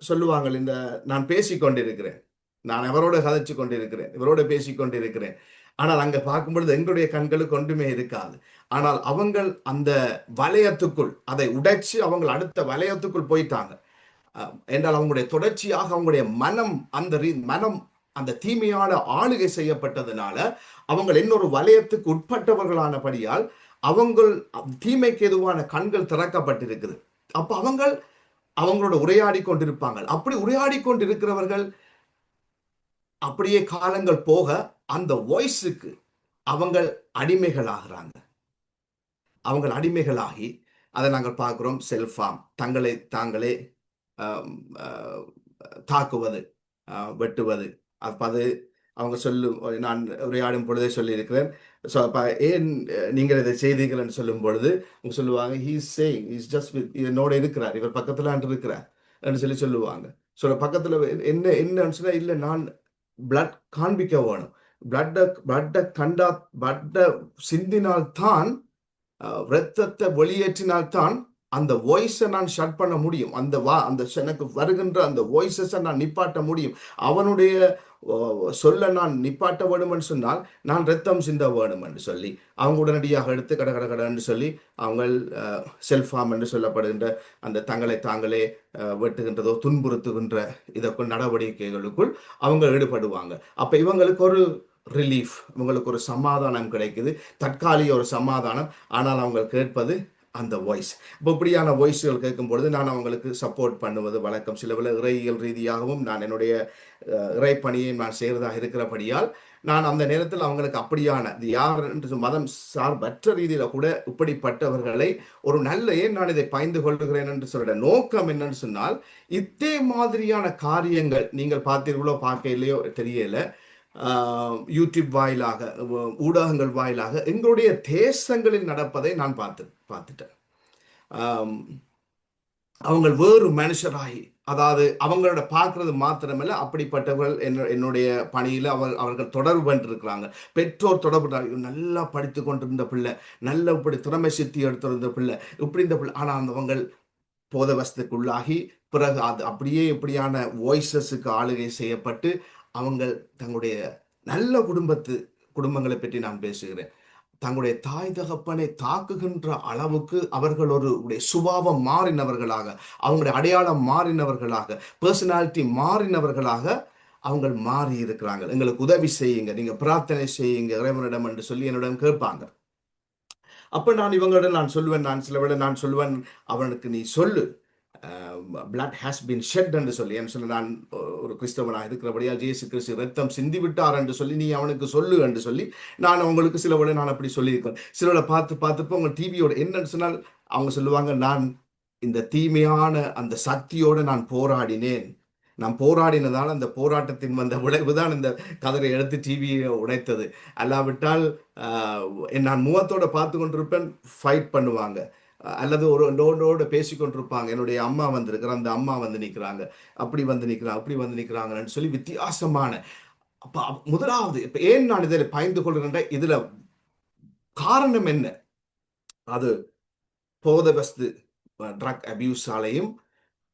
சொல்லுவாங்க, இந்த நான் பேசி கொண்டிருக்கிறேன், நான் எவரோட கதைச்சு கொண்டிருக்கிறேன், இவரோட பேசி கொண்டிருக்கிறேன். ஆனால் அங்க பார்க்கும் பொழுது எங்களுடைய கண்களுக்கு ஒன்றுமே இருக்காது. ஆனால் அவங்க அந்த வளையத்துக்குள் அதை உடைச்சு அவங்க அடுத்த வளையத்துக்குள் போயிட்டாங்க என்றால் அவங்களுடைய தொடர்ச்சியாக அவங்களுடைய மனம் அந்த தீமையான ஆளுகை செய்யப்பட்டதுனால அவங்க இன்னொரு வளையத்துக்கு உட்பட்டவர்களானபடியால் அவங்க தீமைக்கு எதுவான கண்கள் திறக்கப்பட்டிருக்குது. அப்ப அவங்களோட உரையாடி கொண்டிருப்பாங்க. அப்படி உரையாடி கொண்டிருக்கிறவர்கள் அப்படியே காலங்கள் போக அந்த வாய்ஸுக்கு அவங்க அடிமைகளாகிறாங்க. அவங்க அடிமைகளாகி அதை நாங்கள் பார்க்கிறோம். செல்ஃபார்ம், தங்களை தாங்களே தாக்குவது, வெட்டுவது. அப்ப அது அவங்க நான் உரையாடும் பொழுதே சொல்லியிருக்கிறேன். ஸோ அப்போ ஏன் நீங்கள் இதை செய்தீங்கள்னு சொல்லும் பொழுது அவங்க சொல்லுவாங்க, he's saying is just with என்னோட இருக்கிறார், இவர் பக்கத்தில் இருக்கிறார் என்று சொல்லுவாங்க. ஸோ பக்கத்தில் என்னன்னு சொன்னால், இல்லை நான் பிளட் காண்பிக்க வேணும், பிளட்டை சிந்தினால்தான், இரத்தத்தை வெளியேற்றினால்தான் அந்த வாய்ஸை நான் ஷட் பண்ண முடியும். அந்த எனக்கு வருகின்ற அந்த வாய்ஸஸை நான் நிப்பாட்ட முடியும். அவனுடைய சொல்ல நான் நிப்பாட்ட வேணும்னு சொன்னால் நான் ரத்தம் சிந்த வேணும் என்று சொல்லி அவங்க உடனடியாக எடுத்து கடன்னு சொல்லி அவங்க செல்ஃபார்ம் என்று சொல்லப்படுகின்ற அந்த தங்களை தாங்களே வெட்டுகின்றதோ துன்புறுத்துகின்ற இதற்குள் நடவடிக்கைகளுக்குள் அவங்க ஈடுபடுவாங்க. அப்ப இவங்களுக்கு ஒரு ரிலீஃப், இவங்களுக்கு ஒரு சமாதானம் கிடைக்குது, தற்காலிக ஒரு சமாதானம். ஆனால் அவங்க கேட்பது அந்த வாய்ஸ். இப்போ இப்படியான வாய்ஸ்கள் கேட்கும் பொழுது நான் அவங்களுக்கு சப்போர்ட் பண்ணுவது வழக்கம். சிலவில் இறையியல் ரீதியாகவும் நான் என்னுடைய இறைப்பணியை நான் செய்கிறதாக இருக்கிறபடியால் நான் அந்த நேரத்தில் அவங்களுக்கு அப்படியான யார் என்று மதம் சார்பற்ற ரீதியில கூட இப்படிப்பட்டவர்களை ஒரு நல்ல ஏன் நான் இதை பயந்து கொள்ளுகிறேன் என்று சொல்ற நோக்கம் என்னன்னு சொன்னால், இதே மாதிரியான காரியங்கள் நீங்கள் பார்த்தீர்களோ பார்க்க இல்லையோ தெரியல, யூடியூப் வாயிலாக, ஊடகங்கள் வாயிலாக எங்களுடைய தேசங்களில் நடப்பதை நான் பார்த்துட்டேன். அவங்க வேறு மனுஷராகி, அதாவது அவங்களோட பார்க்கறது மாத்திரமல்ல, அப்படிப்பட்டவர்கள் என்னுடைய பணியில் அவர்கள் தொடர்பு பண்ணிருக்கிறாங்க. பெற்றோர் தொடர்பு, நல்லா படித்து கொண்டிருந்த பிள்ளை, நல்ல இப்படி திறமை சித்தி எடுத்திருந்த பிள்ளை, இப்படி இந்த பிள்ளை, ஆனால் அவங்க போதவஸ்துக்குள்ளாகி பிறகு அது அப்படியே இப்படியான வாய்ஸஸுக்கு ஆளுகை செய்யப்பட்டு அவங்க தங்களுடைய நல்ல குடும்பங்களை பற்றி நான் பேசுகிறேன், தங்களுடைய தாய் தகப்பனை தாக்குகின்ற அளவுக்கு அவர்கள் ஒரு சுபாவம் மாறினவர்களாக, அவங்களுடைய அடையாளம் மாறினவர்களாக, பர்சனாலிட்டி மாறினவர்களாக அவங்க மாறி இருக்கிறாங்க. எங்களுக்கு உதவி செய்யுங்க, நீங்க பிரார்த்தனை செய்யுங்க இறைவனிடம் என்று சொல்லி என்னிடம் கேட்பாங்க. அப்ப நான் இவங்களிடம் நான் சொல்லுவேன், சில வேளை நான் சொல்லுவேன், அவனுக்கு நீ சொல்லு blood has been shed என்று சொல்லி, என்று சொல்லி நான் ஒரு கிறிஸ்தவனாக இருக்கிறபடியால் இயேசு கிறிஸ்து ரத்தம் சிந்தி விட்டார் என்று சொல்லி நீ அவனுக்கு சொல்லு என்று சொல்லி நான் அவங்களுக்கு சில வேளை நான் அப்படி சொல்லியிருக்கேன். சிலரை பார்த்துப்போ அவங்க டிவியோட என்னன்னு சொன்னால் அவங்க சொல்லுவாங்க, நான் இந்த தீமையான அந்த சக்தியோடு நான் போராடினேன், நான் போராடினதால் அந்த போராட்டத்தின் வந்த விளைவுதான் இந்த கதரை எடுத்து டிவியை உடைத்தது. அல்லாவிட்டால் நான் முகத்தோட பார்த்து கொண்டிருப்பேன், ஃபைட் பண்ணுவாங்க, அல்லது ஒரு நோடோட பேசி கொண்டிருப்பாங்க, என்னுடைய அம்மா வந்திருக்கிற, அந்த அம்மா வந்து நிற்கிறாங்க, அப்படி வந்து நிற்கிறாங்கன்னு சொல்லி வித்தியாசமான. அப்ப முதலாவது இப்ப ஏன் நான் இதில் பயந்து கொள்கின்ற இதுல காரணம் என்ன? அது போதவஸ்து ட்ரக் அபியூஸாலையும்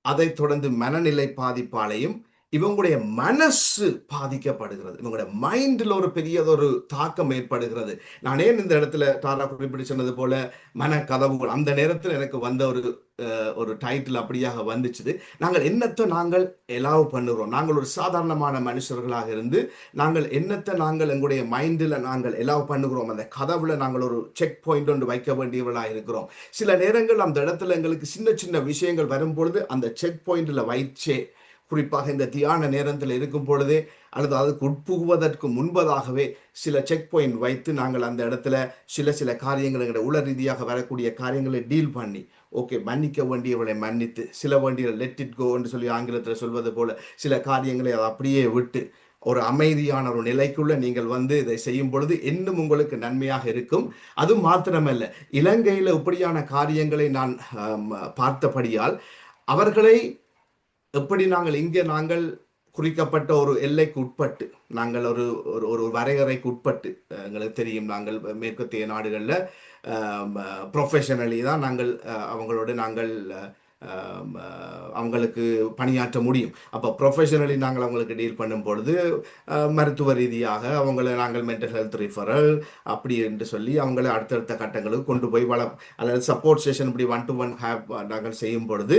அதைத் தொடர்ந்து மனநிலை பாதிப்பாலையும் இவங்களுடைய மனசு பாதிக்கப்படுகிறது, இவங்களுடைய மைண்டில் ஒரு பெரியதொரு தாக்கம் ஏற்படுகிறது. நான் ஏன் இந்த இடத்துல தாரா குறிப்பிட்டு சொன்னது போல மனக்கதவுகள், அந்த நேரத்தில் எனக்கு வந்த ஒரு டைட்டில் அப்படியாக வந்துச்சு. நாங்கள் என்னத்தை நாங்கள் எலாவ் பண்ணுறோம், நாங்கள் ஒரு சாதாரணமான மனுஷர்களாக இருந்து நாங்கள் என்னத்தை நாங்கள் எங்களுடைய மைண்டில் நாங்கள் எலாவ் பண்ணுகிறோம். அந்த கதவுல நாங்கள் ஒரு செக் பாயிண்ட் ஒன்று வைக்க வேண்டியவர்களாக இருக்கிறோம். சில நேரங்கள் அந்த இடத்துல எங்களுக்கு சின்ன சின்ன விஷயங்கள் வரும்பொழுது அந்த செக் பாயிண்டில் வைச்சே குறிப்பாக இந்த தியான நேரத்தில் இருக்கும் பொழுதே அல்லது அதுக்கு உட்புகுவதற்கு முன்பதாகவே சில செக் பாயிண்ட் வைத்து நாங்கள் அந்த இடத்துல சில காரியங்களை உள ரீதியாக வரக்கூடிய காரியங்களை டீல் பண்ணி ஓகே மன்னிக்க வேண்டியவளை மன்னித்து சில வேண்டிய லெட் இட் கோ என்று சொல்லி ஆங்கிலத்தில் சொல்வது போல சில காரியங்களை அதை அப்படியே விட்டு ஒரு அமைதியான ஒரு நிலைக்குள்ள நீங்கள் இதை செய்யும் பொழுது இன்னும் உங்களுக்கு நன்மையாக இருக்கும். அது மாத்திரமல்ல, இலங்கையில் இப்படியான காரியங்களை நான் பார்த்தபடியால் அவர்களை எப்படி நாங்கள் குறிக்கப்பட்ட ஒரு எல்லைக்கு உட்பட்டு நாங்கள் ஒரு ஒரு வரையறைக்கு உட்பட்டு எங்களுக்கு தெரியும் நாங்கள் மேற்கத்திய நாடுகளில் ப்ரொஃபஷனலி தான் நாங்கள் அவங்களோட நாங்கள் அவங்களுக்கு பணியாற்ற முடியும். அப்போ ப்ரொஃபஷனலி நாங்கள் அவங்களுக்கு டீல் பண்ணும் பொழுது மருத்துவ ரீதியாக அவங்கள நாங்கள் மென்டல் ஹெல்த் ரிஃபரல் அப்படி என்று சொல்லி அவங்கள அடுத்தடுத்த கட்டங்களுக்கு கொண்டு போய் அல்லது சப்போர்ட் செஷன் இப்படி 1-to-1 நாங்கள் செய்யும் பொழுது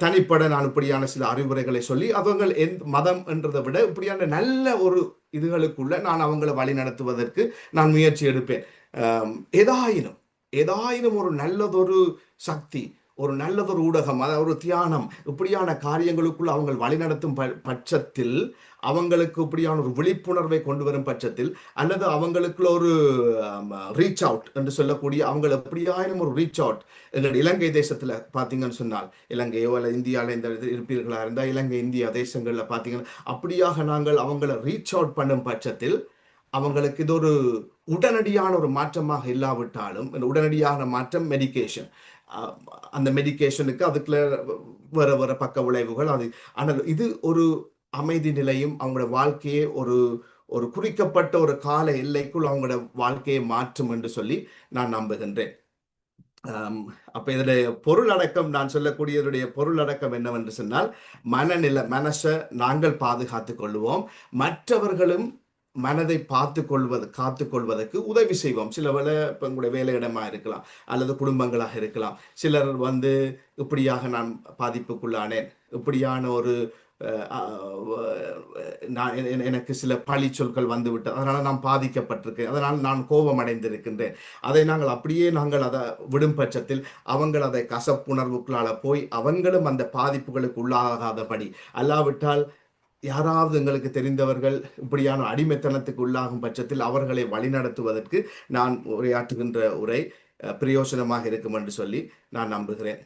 தனிப்பட நான் இப்படியான சில அறிவுரைகளை சொல்லி அவங்க மதம் என்றதை விட இப்படியான நல்ல ஒரு இதுகளுக்குள்ள நான் அவங்கள வழி நடத்துவதற்கு நான் முயற்சி எடுப்பேன். ஏதாயினும் ஒரு நல்லதொரு சக்தி, ஒரு நல்லதொரு ஊடகம், அதாவது ஒரு தியானம் இப்படியான காரியங்களுக்குள் அவங்க வழிநடத்தும் பட்சத்தில் அவங்களுக்கு இப்படியான ஒரு விழிப்புணர்வை கொண்டு வரும் பட்சத்தில் அல்லது அவங்களுக்குள்ள ஒரு ரீச் அவுட் என்று சொல்லக்கூடிய அவங்க எப்படியாயினும் ஒரு ரீச் அவுட் எங்களுடைய இலங்கை தேசத்தில் பார்த்தீங்கன்னு சொன்னால் இலங்கையோ அல்ல இந்தியாவில் இந்த இருப்பீர்களாக இருந்தால் இலங்கை இந்தியா தேசங்களில் பார்த்தீங்கன்னா அப்படியாக நாங்கள் அவங்கள ரீச் அவுட் பண்ணும் பட்சத்தில் அவங்களுக்கு இது ஒரு உடனடியான ஒரு மாற்றமாக இல்லாவிட்டாலும் உடனடியான மாற்றம் மெடிக்கேஷன், அந்த மெடிக்கேஷனுக்கு அதுக்குள்ள வேற பக்க விளைவுகள் அது. ஆனால் இது ஒரு அமைதி நிலையும் அவங்களோட வாழ்க்கையை ஒரு குறிக்கப்பட்ட ஒரு கால எல்லைக்குள் அவங்களோட வாழ்க்கையை மாற்றும் என்று சொல்லி நான் நம்புகின்றேன். அப்ப இதனுடைய பொருளடக்கம் நான் சொல்லக்கூடியதுடைய பொருளடக்கம் என்னவென்று சொன்னால் மனசை நாங்கள் பாதுகாத்துக் கொள்வோம், மற்றவர்களும் மனதை காத்துக்கொள்வதற்கு உதவி செய்வோம். சில வேளை இப்போ உங்களுடைய வேலையிடமா இருக்கலாம் அல்லது குடும்பங்களாக இருக்கலாம். சிலர் இப்படியாக நான் பாதிப்புக்குள்ளானேன், இப்படியான ஒரு எனக்கு சில பழி சொற்கள் வந்துவிட்டு அதனால நான் பாதிக்கப்பட்டிருக்கேன், அதனால் நான் கோபம் அடைந்திருக்கின்றேன். அதை நாங்கள் அதை விடும் பட்சத்தில் அவங்கள் அதை கசப்புணர்வுக்குள்ளால போய் அவங்களும் அந்த பாதிப்புகளுக்கு உள்ளாகாதபடி, அல்லாவிட்டால் யாராவது எங்களுக்கு தெரிந்தவர்கள் இப்படியான அடிமைத்தனத்துக்கு உள்ளாகும் பட்சத்தில் அவர்களை வழிநடத்துவதற்கு நான் உரையாற்றுகின்ற உரை பிரயோசனமாக இருக்கும் என்று சொல்லி நான் நம்புகிறேன்.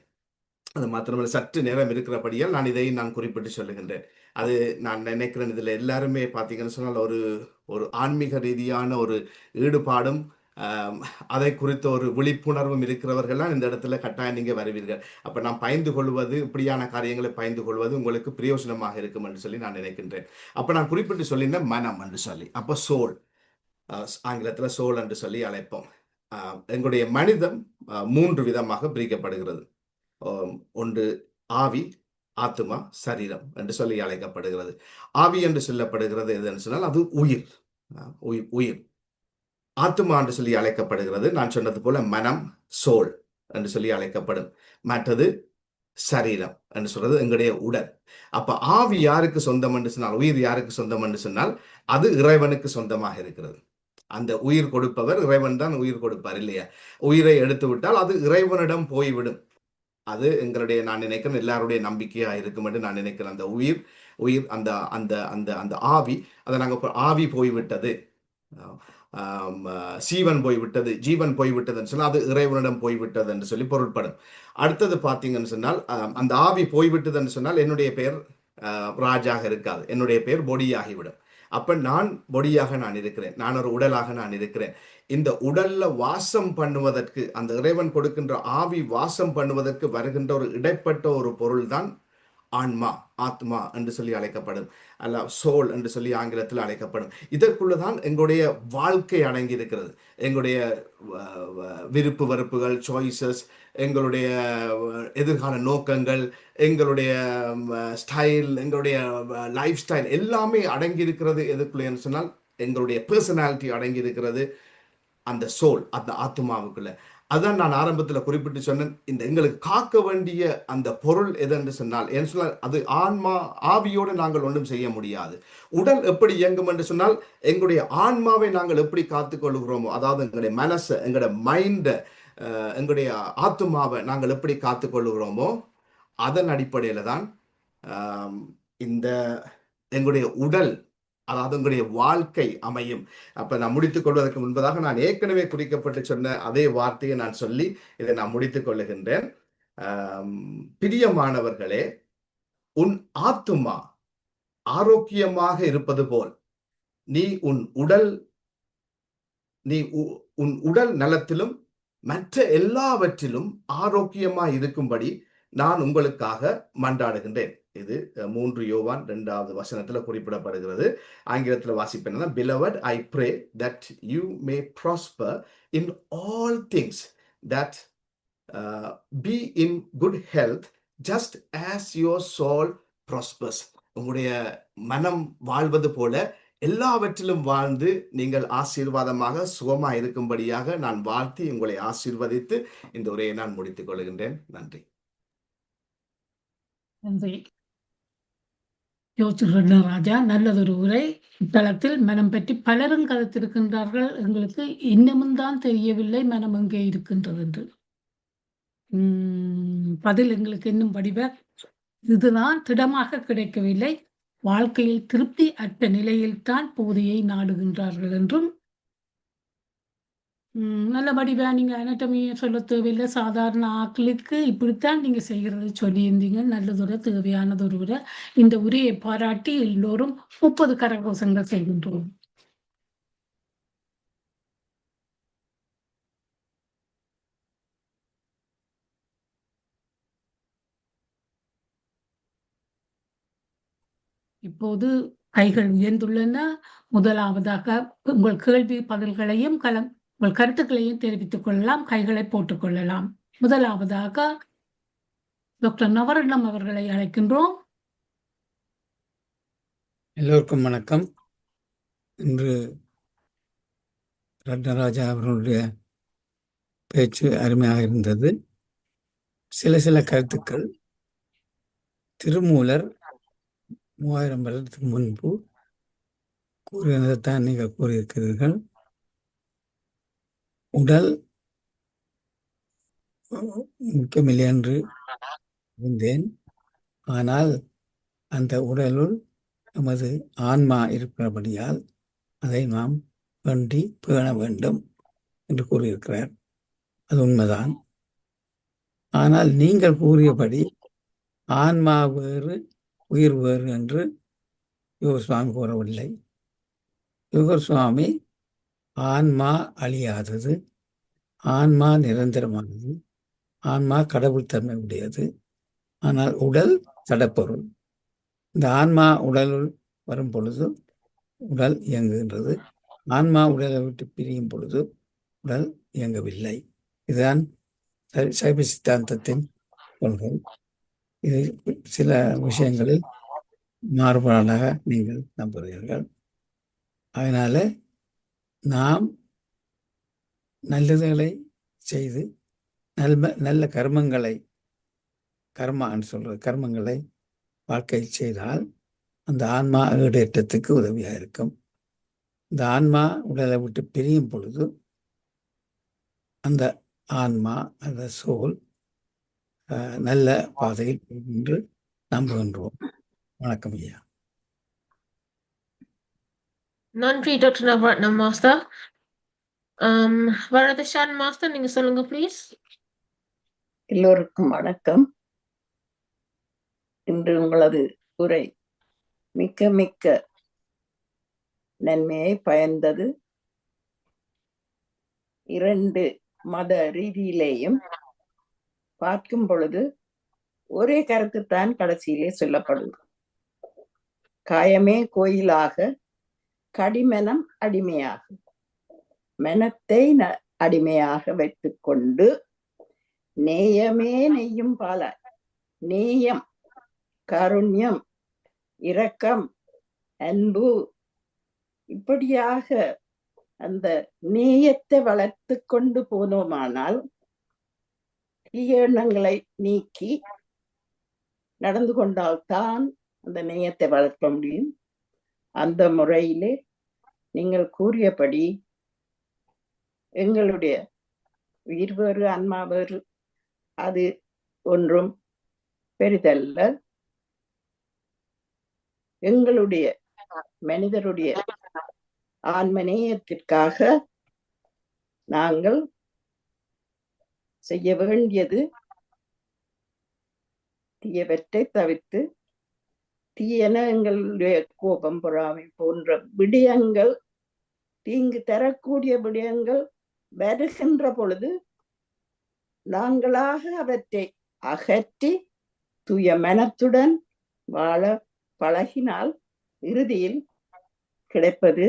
அது மாத்திரமல்ல, சற்று நேரம் இருக்கிறபடியால் நான் குறிப்பிட்டு சொல்லுகின்றேன். அது நான் நினைக்கிறேன் இதில் எல்லாருமே பார்த்தீங்கன்னு சொன்னால் ஒரு ஆன்மீக ரீதியான ஒரு ஈடுபாடும் அதை குறித்த ஒரு விழிப்புணர்வும் இருக்கிறவர்கள்லாம் இந்த இடத்துல கட்டாயம் நீங்கள் வருவீர்கள். அப்போ நான் பயந்து கொள்வது, இப்படியான காரியங்களை பயந்து கொள்வது உங்களுக்கு பிரயோஜனமாக இருக்கும் என்று சொல்லி நான் நினைக்கின்றேன். அப்போ நான் குறிப்பிட்டு சொல்லியிருந்தேன் மனம் என்று சொல்லி. அப்போ சோல், ஆங்கிலத்தில் சோல் என்று சொல்லி அழைப்போம். எங்களுடைய மனிதம் 3 விதமாக பிரிக்கப்படுகிறது. ஒன்று ஆவி, ஆத்மா, சரீரம் என்று சொல்லி அழைக்கப்படுகிறது. ஆவி என்று சொல்லப்படுகிறது எதுன்னு சொன்னால் அது உயிர். ஆத்மா என்று சொல்லி அழைக்கப்படுகிறது நான் சொன்னது போல மனம், சோல் என்று சொல்லி அழைக்கப்படும். மற்றது சரீரம் என்று சொல்றது எங்களுடைய உடல். அப்ப ஆவி யாருக்கு சொந்தம் என்று சொன்னால், உயிர் யாருக்கு சொந்தம் என்று சொன்னால் அது இறைவனுக்கு சொந்தமாக இருக்கிறது. அந்த உயிர் கொடுப்பவர் இறைவன் தான் உயிர் கொடுப்பார் இல்லையா? உயிரை எடுத்து விட்டால் அது இறைவனிடம் போய்விடும். அது எங்களுடைய நான் நினைக்கிறேன் எல்லாருடைய நம்பிக்கையா இருக்கும் என்று நான் நினைக்கிறேன். அந்த உயிர் அந்த அந்த அந்த அந்த ஆவி, அதை நாங்கள் ஆவி போய்விட்டது, சீவன் போய்விட்டது, ஜீவன் போய்விட்டதுன்னு சொன்னால் அது இறைவனிடம் போய்விட்டது என்று சொல்லி பொருட்படும். அடுத்தது பார்த்தீங்கன்னு சொன்னால் அந்த ஆவி போய்விட்டதுன்னு சொன்னால் என்னுடைய பெயர் ராஜாக இருக்காது, என்னுடைய பெயர் பொடியாகிவிடும். அப்ப நான் பொடியாக நான் இருக்கிறேன், நான் ஒரு உடலாக நான் இருக்கிறேன். இந்த உடல்ல வாசம் பண்ணுவதற்கு, அந்த இறைவன் கொடுக்கின்ற ஆவி வாசம் பண்ணுவதற்கு வருகின்ற ஒரு இடைப்பட்ட ஒரு பொருள் தான் ஆன்மா, ஆத்மா என்று சொல்லி அழைக்கப்படும், அல்ல சோல் என்று சொல்லி ஆங்கிலத்தில் அழைக்கப்படும். இதற்குள்ளதான் எங்களுடைய வாழ்க்கை அடங்கி இருக்கிறது. எங்களுடைய விருப்பு வெறுப்புகள், சாய்ஸஸ், எங்களுடைய எதிர்கால நோக்கங்கள், எங்களுடைய ஸ்டைல், எங்களுடைய லைஃப் ஸ்டைல் எல்லாமே அடங்கி இருக்கிறது. எதுக்குள்ளேன்னு சொன்னால் எங்களுடைய பர்சனாலிட்டி அடங்கி இருக்கிறது அந்த சோல், அந்த ஆத்மாவுக்குள்ள. அதான் நான் ஆரம்பத்தில் குறிப்பிட்டு சொன்னேன், இந்த எங்களுக்கு காக்க வேண்டிய அந்த பொருள் எதென்று சொன்னால் என்ன சொன்னால் அது ஆன்மா. ஆவியோடு நாங்கள் ஒன்றும் செய்ய முடியாது. உடல் எப்படி இயங்கும் என்று சொன்னால் எங்களுடைய ஆன்மாவை நாங்கள் எப்படி காத்துக்கொள்கிறோமோ, அதாவது எங்களுடைய மனசை, எங்களுடைய மைண்டை, எங்களுடைய ஆத்மாவை நாங்கள் எப்படி காத்துக்கொள்கிறோமோ அதன் அடிப்படையில் தான் இந்த எங்களுடைய உடல், அதாவது உங்களுடைய வாழ்க்கை அமையும். அப்ப நான் முடித்துக் கொள்வதற்கு முன்பதாக நான் ஏற்கனவே குறிக்கப்பட்டு சொன்ன அதே வார்த்தையை நான் சொல்லி இதை நான் முடித்துக் கொள்ளுகின்றேன். பிரியமானவர்களே, உன் ஆத்துமா ஆரோக்கியமாக இருப்பது போல் நீ உன் உடல் நலத்திலும் மற்ற எல்லாவற்றிலும் ஆரோக்கியமாய் இருக்கும்படி நான் உங்களுக்காக மன்றாடுகின்றேன். இது 3 யோவான் 2வது வசனத்துல குறிப்பிடப்படுகிறது. ஆங்கிலத்தில் வாசிப்பேன். Beloved, I pray that you may prosper in all things, that be in good health just as your soul prospers. உங்களுடைய மனம் வாழ்வது போல எல்லாவற்றிலும் வாழ்ந்து நீங்கள் ஆசீர்வாதமாக சுகமாக இருக்கும்படியாக நான் வாழ்த்தி உங்களை ஆசீர்வதித்து இந்த உரையை நான் முடித்துக் கொள்கின்றேன். நன்றி. நன்றி ஜோர்ஜ் ராஜா. நல்லதொரு உரை. இத்தளத்தில் மனம் பற்றி பலரும் கருத்திருக்கின்றார்கள். எங்களுக்கு இன்னமும் தான் தெரியவில்லை மனம் எங்கே இருக்கின்றது என்று. பதில் எங்களுக்கு இன்னும் வடிவ இதுதான் திடமாக கிடைக்கவில்லை. வாழ்க்கையில் திருப்தி அற்ற நிலையில்தான் போதையை நாடுகின்றார்கள் என்றும் நல்ல வடிவா நீங்க அனட்டமியை சொல்ல தேவையில்லை. சாதாரண ஆக்களுக்கு இப்படித்தான் நீங்க செய்கிறது சொல்லியிருந்தீங்க. நல்லதொரு தேவையானதொரு உரை. இந்த உரையை பாராட்டி எல்லோரும் 30 கரகோஷங்கள் செய்கின்றோம். இப்போது கைகள் உயர்ந்துள்ளன. முதலாவதாக உங்கள் கேள்வி பதில்களையும் உங்கள் கருத்துக்களையும் தெரிவித்துக் கொள்ளலாம். கைகளை போட்டுக் கொள்ளலாம். முதலாவதாக டாக்டர் நவரட்னம் அவர்களை அழைக்கின்றோம். எல்லோருக்கும் வணக்கம். இன்று ரத்னராஜா அவர்களுடைய பேச்சு அருமையாக இருந்தது. சில கருத்துக்கள் திருமூலர் 3000 வருடத்துக்கு முன்பு கூறியதைத்தான் நீங்கள் கூறியிருக்கிறீர்கள். உடல் முக்கியமில்லை என்று இருந்தேன். ஆனால் அந்த உடலுள் நமது ஆன்மா இருக்கிறபடியால் அதை நாம் வேண்டி பேண வேண்டும் என்று கூறியிருக்கிறார். அது உண்மைதான். ஆனால் நீங்கள் கூறியபடி ஆன்மா வேறு உயிர் வேறு என்று யோகசுவாமி கூறவில்லை. யோகசுவாமி ஆன்மா அழியாதது, ஆன்மா நிரந்தரமானது, ஆன்மா கடவுள் தன்மை உடையது. ஆனால் உடல் தடப்பொருள். இந்த ஆன்மா உடலுள் வரும் பொழுது உடல் இயங்குகின்றது. ஆன்மா உடலை விட்டு பிரியும் பொழுது உடல் இயங்கவில்லை. இதுதான் சைவ சித்தாந்தத்தின் கொள்கை. இது சில விஷயங்களில் மாறுபாடாக நீங்கள் நம்புகிறீர்கள். அதனால நாம் நல்லதுகளை செய்து நல்ல கர்மங்களை வாழ்க்கையில் செய்தால் அந்த ஆன்மா ஈடேற்றத்துக்கு உதவியாக இருக்கும். இந்த ஆன்மா உடலை விட்டு பிரியும் பொழுது அந்த ஆன்மா, அந்த சோல் நல்ல பாதையில் என்று நம்புகின்றோம். வணக்கம் ஐயா. நன்றி டாக்டர் நவரத்னம் மாஸ்டர். வரதஷான் மாஸ்டர், நீங்க சொல்லுங்க ப்ளீஸ். எல்லோருக்கும் வணக்கம். இன்று உங்களது உரை மிக்க நன்மையை பயந்தது. 2 மத ரீதியிலேயும் பார்க்கும் பொழுது ஒரே கருத்துத்தான் கடைசியிலே சொல்லப்படுது. காயமே கோயிலாக, கடிமனம் அடிமையாக. மனத்தை அடிமையாக வைத்துக் கொண்டு நேயமே நெய்யும் பாலாய். நேயம், காருண்யம், இரக்கம், அன்பு, இப்படியாக அந்த நேயத்தை வளர்த்து கொண்டு போனோமானால் தீய எண்ணங்களை நீக்கி நடந்து கொண்டால்தான் அந்த நேயத்தை வளர்க்க முடியும். அந்த முறையிலே நீங்கள் கூறியபடி எங்களுடைய உயிர் வேறு ஆன்மா வேறு, அது ஒன்றும் பெரிதல்ல. எங்களுடைய மனிதருடைய ஆன்மநேயத்திற்காக நாங்கள் செய்ய வேண்டியது தீயவற்றை தவிர்த்து தீயன எங்களுடைய கோபம் பொறாமை போன்ற விடயங்கள், தீங்கு தரக்கூடிய விடயங்கள் வருகின்ற பொழுது நாங்களாக அவற்றை அகற்றி தூய மனத்துடன் வாழ பழகினால் இறுதியில் கிடைப்பது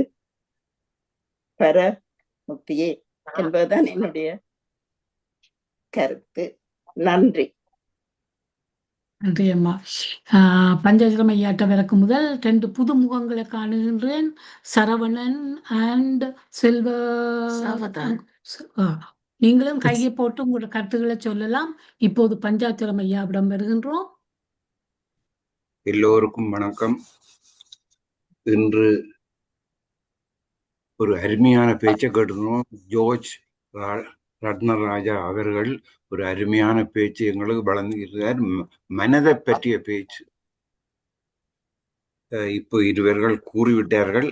பரமுக்தியே என்பதுதான் என்னுடைய கருத்து. நன்றி. நன்றி அம்மா. பஞ்சாச்சலம் ஐயாட்ட விளக்கு முதல் 2 புது முகங்களை காணுகின்றேன். சரவணன் அண்ட் சாவதான். நீங்களும் கையை போட்டு உங்களோட கருத்துக்களை சொல்லலாம். இப்போது பஞ்சாச்சலம் ஐயாவிடம் வருகின்றோம். எல்லோருக்கும் வணக்கம். இன்று ஒரு அருமையான பேச்சை கேட்டுக்கணும். ஜோர்ஜ் ரத்னராஜா அவர்கள் ஒரு அருமையான பேச்சு எங்களுக்கு வழங்குகிறார். மனதை பற்றிய பேச்சு. இப்போ இருவர்கள் கூறிவிட்டார்கள்.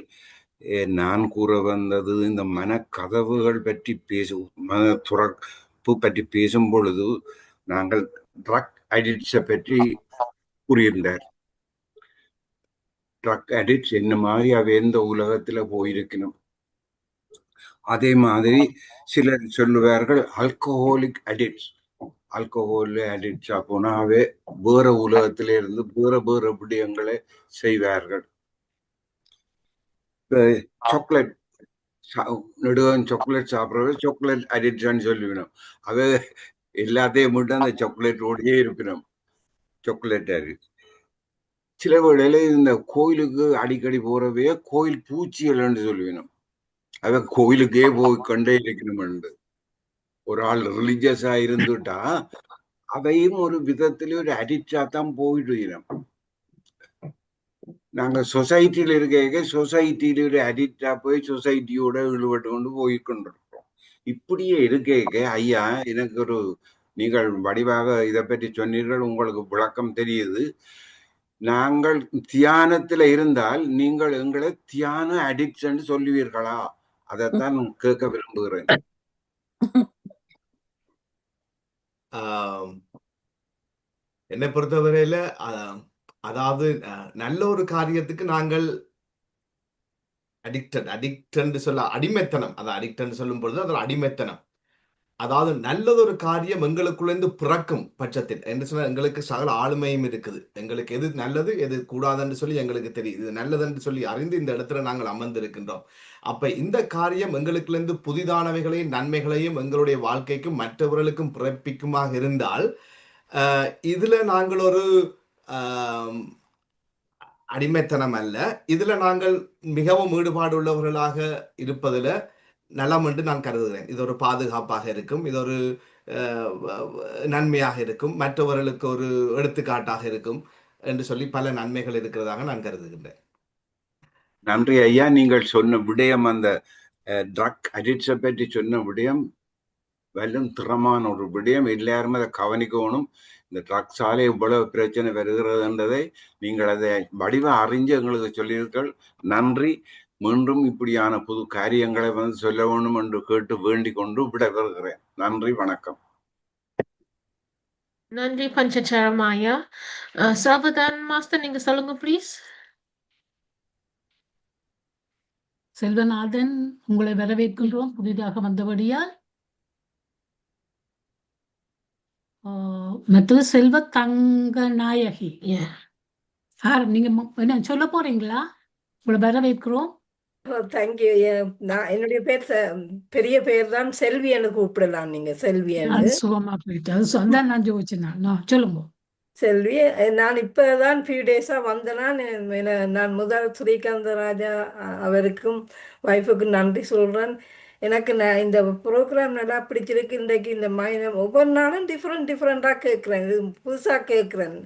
நான் கூற வந்தது இந்த மனக்கதவுகள் பற்றி மன துறப்பு பற்றி பேசும் பொழுது நாங்கள் ட்ரக் அடிக்ட்ஸை பற்றி கூறியிருந்தார். ட்ரக் அடிக்ட்ஸ் என்ன மாதிரி அவ எந்த உலகத்துல போயிருக்கணும். அதே மாதிரி சிலர் சொல்லுவார்கள் ஆல்கஹாலிக் அடிக்ட்ஸ். ஆல்கஹால் அடிக்ட்ஸா போனாவே வேற உலகத்தில இருந்து வேற விடயங்களை செய்வார்கள். சாக்லேட் நெடுவன் சாக்லேட் சாப்பிட்றவ சாக்லேட் அடிக்ட்ஸான்னு சொல்லிவிடும். அவ எல்லாத்தையும் மட்டும் அந்த சாக்லேட்டோடையே இருக்கணும். Chocolate addict. சில வேளையில இந்த கோயிலுக்கு அடிக்கடி போறவே கோயில் பூச்சிகள்னு சொல்லுவேணும். அவ கோயிலுக்கே போய் கண்டே இருக்கணும். ஒரு ஆள் ரிலிஜியஸா இருந்துட்டா அவையும் ஒரு விதத்திலே ஒரு அடிக்டா தான் போயிடுகிறோம். நாங்க சொசைட்டியில இருக்க சொசைட்டியில ஒரு அடிக்டா போய் சொசைட்டியோட ஈடுபட்டு கொண்டு போய்கொண்டிருக்கோம். இப்படியே இருக்க ஐயா, எனக்கு ஒரு நீங்கள் வடிவாக இதை பற்றி சொன்னீர்கள், உங்களுக்கு விளக்கம் தெரியுது. நாங்கள் தியானத்துல இருந்தால் நீங்கள் எங்களை தியான அடிக்ஷன் சொல்லுவீர்களா? அதைத்தான் கேட்க விரும்புகிறேன். என்னை பொறுத்தவரையில அதாவது நல்ல ஒரு காரியத்துக்கு நாங்கள் அடிக்டன்னு சொல்ல அடிமைத்தனம். அதை அடிக்டன்னு சொல்லும் பொழுது அது அடிமைத்தனம். அதாவது நல்லதொரு காரியம் எங்களுக்குள்ளேருந்து பிறக்கும் பட்சத்தில் என்று சொன்னால் எங்களுக்கு சகல ஆளுமையும் இருக்குது. எங்களுக்கு எது நல்லது எது கூடாதுன்னு சொல்லி எங்களுக்கு தெரியும். இது நல்லதுன்னு சொல்லி அறிந்து இந்த இடத்துல நாங்கள் அமர்ந்திருக்கின்றோம். அப்ப இந்த காரியம் எங்களுக்குள்ளேருந்து புதிதானவைகளையும் நன்மைகளையும் எங்களுடைய வாழ்க்கைக்கும் மற்றவர்களுக்கும் பிறப்பிக்குமாக இருந்தால் இதுல நாங்கள் ஒரு அடிமைத்தனம் அல்ல, இதுல நாங்கள் மிகவும் ஈடுபாடு உள்ளவர்களாக இருப்பதில் நலம் என்று நான் கருதுகிறேன். இது ஒரு பாதுகாப்பாக இருக்கும், இது ஒரு நன்மையாக இருக்கும், மற்றவர்களுக்கு ஒரு எடுத்துக்காட்டாக இருக்கும் என்று சொல்லி பல நன்மைகள் இருக்கிறதாக நான் கருதுகின்றேன். நன்றி ஐயா. நீங்கள் சொன்ன விடயம், அந்த ட்ரக் அடிக்ட்ஸை பற்றி சொன்ன விடயம் வெல்லும் திறமான ஒரு விடயம். எல்லாருமே அதை கவனிக்கணும். இந்த ட்ரக்ஸாலே இவ்வளவு பிரச்சனை வருகிறதுன்றதை நீங்கள் அதை வடிவ அறிஞ்சு எங்களுக்கு சொல்லியிருக்கள். நன்றி. மீண்டும் இப்படியான புது காரியங்களை சொல்ல வேண்டும் என்று கேட்டு வேண்டிக் கொண்டு விடைபெறுகிறேன். நன்றி, வணக்கம். நன்றி பஞ்சச்சரமாயா. சாவதான் மாஸ்டர், நீங்க சொல்லுங்க ப்ளீஸ். செல்வநாதன், உங்களை வரவேற்கின்றோம் புதிதாக வந்தபடியால். மற்றது செல்வ தங்க நாயகி, நீங்க என்ன சொல்ல போறீங்களா? உங்களை வரவேற்கிறோம். தேங்க்யூ. நான் என்னுடைய பேர் பெரிய பேர் தான் செல்வியன்னு கூப்பிடலாம். நீங்க செல்வியன்னு. சுகமா போயிட்டு அது நான் ஜோதிச்சேன். சொல்லுங்க செல்வி. நான் இப்பதான் ஃபியூ டேஸா வந்தேன்னா, நான் முதல் ஸ்ரீகாந்த ராஜா அவருக்கும் ஒய்ஃபுக்கும் நன்றி சொல்றேன். எனக்கு நான் இந்த ப்ரோக்ராம் நல்லா பிடிச்சிருக்கு. இன்றைக்கு இந்த ஒவ்வொரு நாளும் டிஃப்ரெண்டாக கேட்குறேன், இது புதுசாக கேட்குறேன்.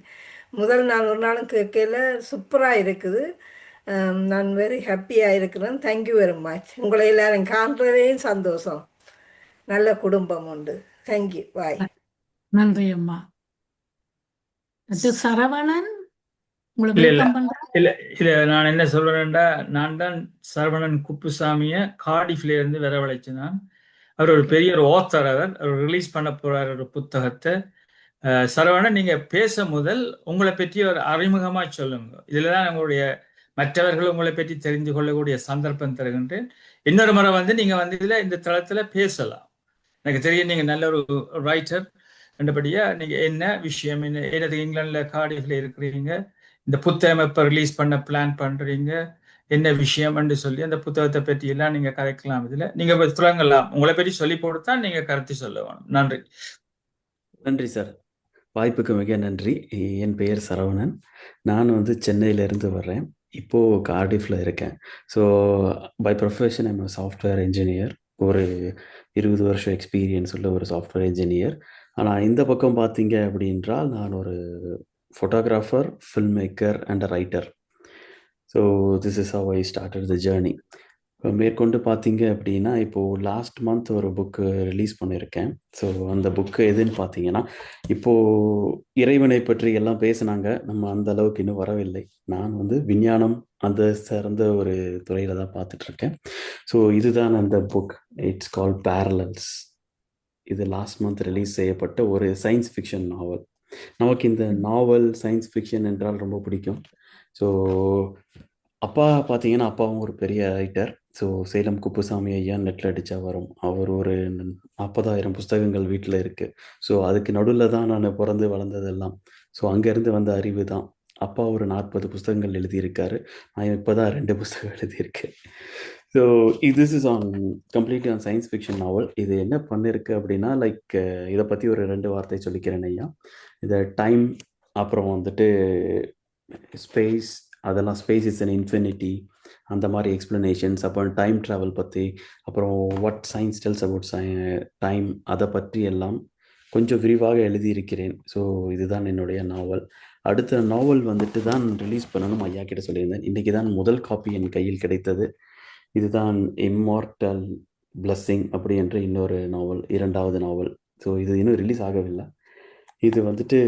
முதல் நாள் ஒரு நாளும் கேட்கல, சூப்பராக இருக்குது. நான் வெரி ஹாப்பியாக இருக்கிறேன். Thank you very much. உங்களை எல்லாரும் காண்றதையும் சந்தோஷம். நல்ல குடும்பம் உண்டு. தேங்க்யூ. பாய். நன்றி அம்மா. சரவணன், உங்களை இல்ல இல்ல வெல்கம் பண்றேன். இல்ல இல்ல நான் என்ன சொல்றேன்டா, நான் தான் சரவணன் குப்புசாமிய கார்டிஃப்ல இருந்து வரவழைச்சு நான். அவர் ஒரு பெரிய ஒரு ஆத்தர். அவர் ரிலீஸ் பண்ண போறார் ஒரு புத்தகத்தை. சரவணன், நீங்க பேச முதல் உங்களை பற்றி ஒரு அறிமுகமா சொல்லுங்க. இதுலதான் உங்களுடைய மற்றவர்கள் உங்களை பற்றி தெரிந்து கொள்ளக்கூடிய சந்தர்ப்பம் தருகின்றேன். இன்னொரு முறை வந்து நீங்க வந்து இதுல இந்த தளத்துல பேசலாம். எனக்கு தெரியும் நீங்க நல்ல ஒரு ரைட்டர் என்றபடியா நீங்க என்ன விஷயம், என்னது இங்கிலாந்துல கார்டிஃப்ல இருக்கிறீங்க, இந்த புத்தகம் எப்ப ரிலீஸ் பண்ண பிளான் பண்றீங்க, என்ன விஷயம் என்று சொல்லி அந்த புத்தகத்தை பற்றி எல்லாம் நீங்க கதைக்கலாம். இதுல நீங்க தொடங்கலாம். உங்களை பற்றி சொல்லி போட்டுத்தான் நீங்க கருத்து சொல்ல வேணும். நன்றி. நன்றி சார், வாய்ப்புக்கு மிக நன்றி. என் பெயர் சரவணன். நான் வந்து சென்னையிலேருந்து வர்றேன். இப்போது கார்டிஃபில் இருக்கேன். So by profession I'm software engineer. ஒரு 20 வருஷம் எக்ஸ்பீரியன்ஸ் உள்ள ஒரு சாஃப்ட்வேர் இன்ஜினியர். ஆனால் இந்த பக்கம் பார்த்தீங்க அப்படின்றால் நான் ஒரு photographer, film maker and a writer. So this is how I started the journey. மேற்கொண்டு பார்த்தீங்க அப்படின்னா இப்போது லாஸ்ட் மந்த் ஒரு புக்கு ரிலீஸ் பண்ணியிருக்கேன். ஸோ அந்த புக்கு எதுன்னு பார்த்தீங்கன்னா, இப்போது இறைவனை பற்றி எல்லாம் பேசுனாங்க. நம்ம அந்த அளவுக்கு இன்னும் வரவில்லை. நான் வந்து விஞ்ஞானம் அந்த சார்ந்த ஒரு துறையில் தான் பார்த்துட்ருக்கேன். ஸோ இதுதான் அந்த புக். It's called parallels. இது லாஸ்ட் மந்த் ரிலீஸ் செய்யப்பட்ட ஒரு சயின்ஸ் ஃபிக்ஷன் நாவல். நமக்கு இந்த நாவல் சயின்ஸ் ஃபிக்ஷன் என்றால் ரொம்ப பிடிக்கும். ஸோ அப்பா பார்த்தீங்கன்னா, அப்பாவும் ஒரு பெரிய ரைட்டர். ஸோ சேலம் குப்புசாமி ஐயா நெட்டில் அடித்தா வரும். அவர் ஒரு 40,000 புஸ்தகங்கள் வீட்டில் இருக்குது. ஸோ அதுக்கு நடுவில் தான் நான் பிறந்து வளர்ந்ததெல்லாம். ஸோ அங்கேருந்து வந்த அறிவு தான். அப்பா ஒரு 40 புஸ்தகங்கள் எழுதியிருக்காரு. நான் இப்போ தான் 2 புஸ்தகம் எழுதியிருக்கேன். So this is an completely on science fiction novel. இது என்ன பண்ணிருக்கு அப்படின்னா, லைக் இதை பற்றி ஒரு 2 வார்த்தை சொல்லிக்கிறேன் ஐயா. இதை டைம், அப்புறம் வந்துட்டு ஸ்பேஸ், அதெல்லாம் ஸ்பேஸ் இஸ் அன் இன்ஃபினிட்டி, அந்த மாதிரி எக்ஸ்ப்ளனேஷன்ஸ், அப்புறம் டைம் ட்ராவல் பற்றி, அப்புறம் வாட் சயின்ஸ் டெல்ஸ் அபவுட் டைம், அதை பற்றி எல்லாம் கொஞ்சம் விரிவாக எழுதியிருக்கிறேன். ஸோ இதுதான் என்னுடைய நாவல். அடுத்த நாவல் வந்துட்டு தான் ரிலீஸ் பண்ணணும் ஐயா கிட்ட சொல்லியிருந்தேன். இன்றைக்கி தான் முதல் காப்பி என் கையில் கிடைத்தது. இதுதான் இம்மார்டல் பிளஸ்ஸிங் அப்படி என்ற இன்னொரு நாவல், 2வது நாவல். ஸோ இது இன்னும் ரிலீஸ் ஆகவில்லை. இது வந்துட்டு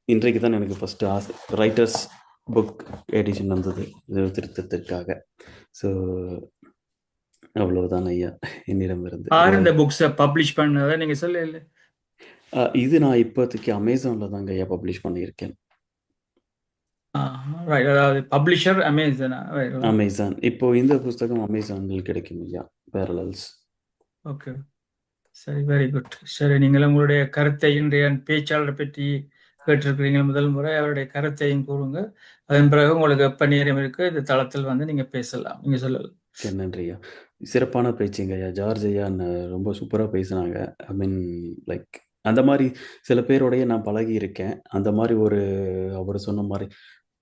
இன்றைக்கு தான் எனக்கு ஃபஸ்ட்டு ரைட்டர்ஸ் புக் எடிஷன் வந்தது இது திருத்தத்திற்காக. ஸோ அவ்வளவுதான் ஐயா என்னிடம் இருந்து. இந்த புக்ஸை பப்ளிஷ் பண்ணதை நீங்கள் சொல்லல? இது நான் இப்போதைக்கு அமேசானில் தாங்க ஐயா பப்ளிஷ் பண்ணியிருக்கேன். அதாவது பப்ளிஷர் அமேசான். இப்போ இந்த புஸ்தகம் அமேசானில் கிடைக்கும் ஐயா, பேரலல்ஸ். ஓகே, சரி, வெரி குட். சரி, நீங்கள் உங்களுடைய கருத்தை இன்றைய பேச்சாளரை பற்றி கேட்டிருக்கிறீங்க. முதல் முறை அவருடைய கருத்தையும் கூறுங்க. அதன் பிறகு உங்களுக்கு எப்போ நேரம் இருக்கு இந்த தளத்தில் வந்து நீங்கள் பேசலாம். நீங்கள் சொல்லலாம். நன்றி ஐயா, சிறப்பான பேச்சுங்க ஐயா. ஜார்ஜ் ஐயா ரொம்ப சூப்பராக பேசுனாங்க. ஐ மீன் லைக் அந்த மாதிரி சில பேரோடைய நான் பழகி இருக்கேன். அந்த மாதிரி ஒரு அவர் சொன்ன மாதிரி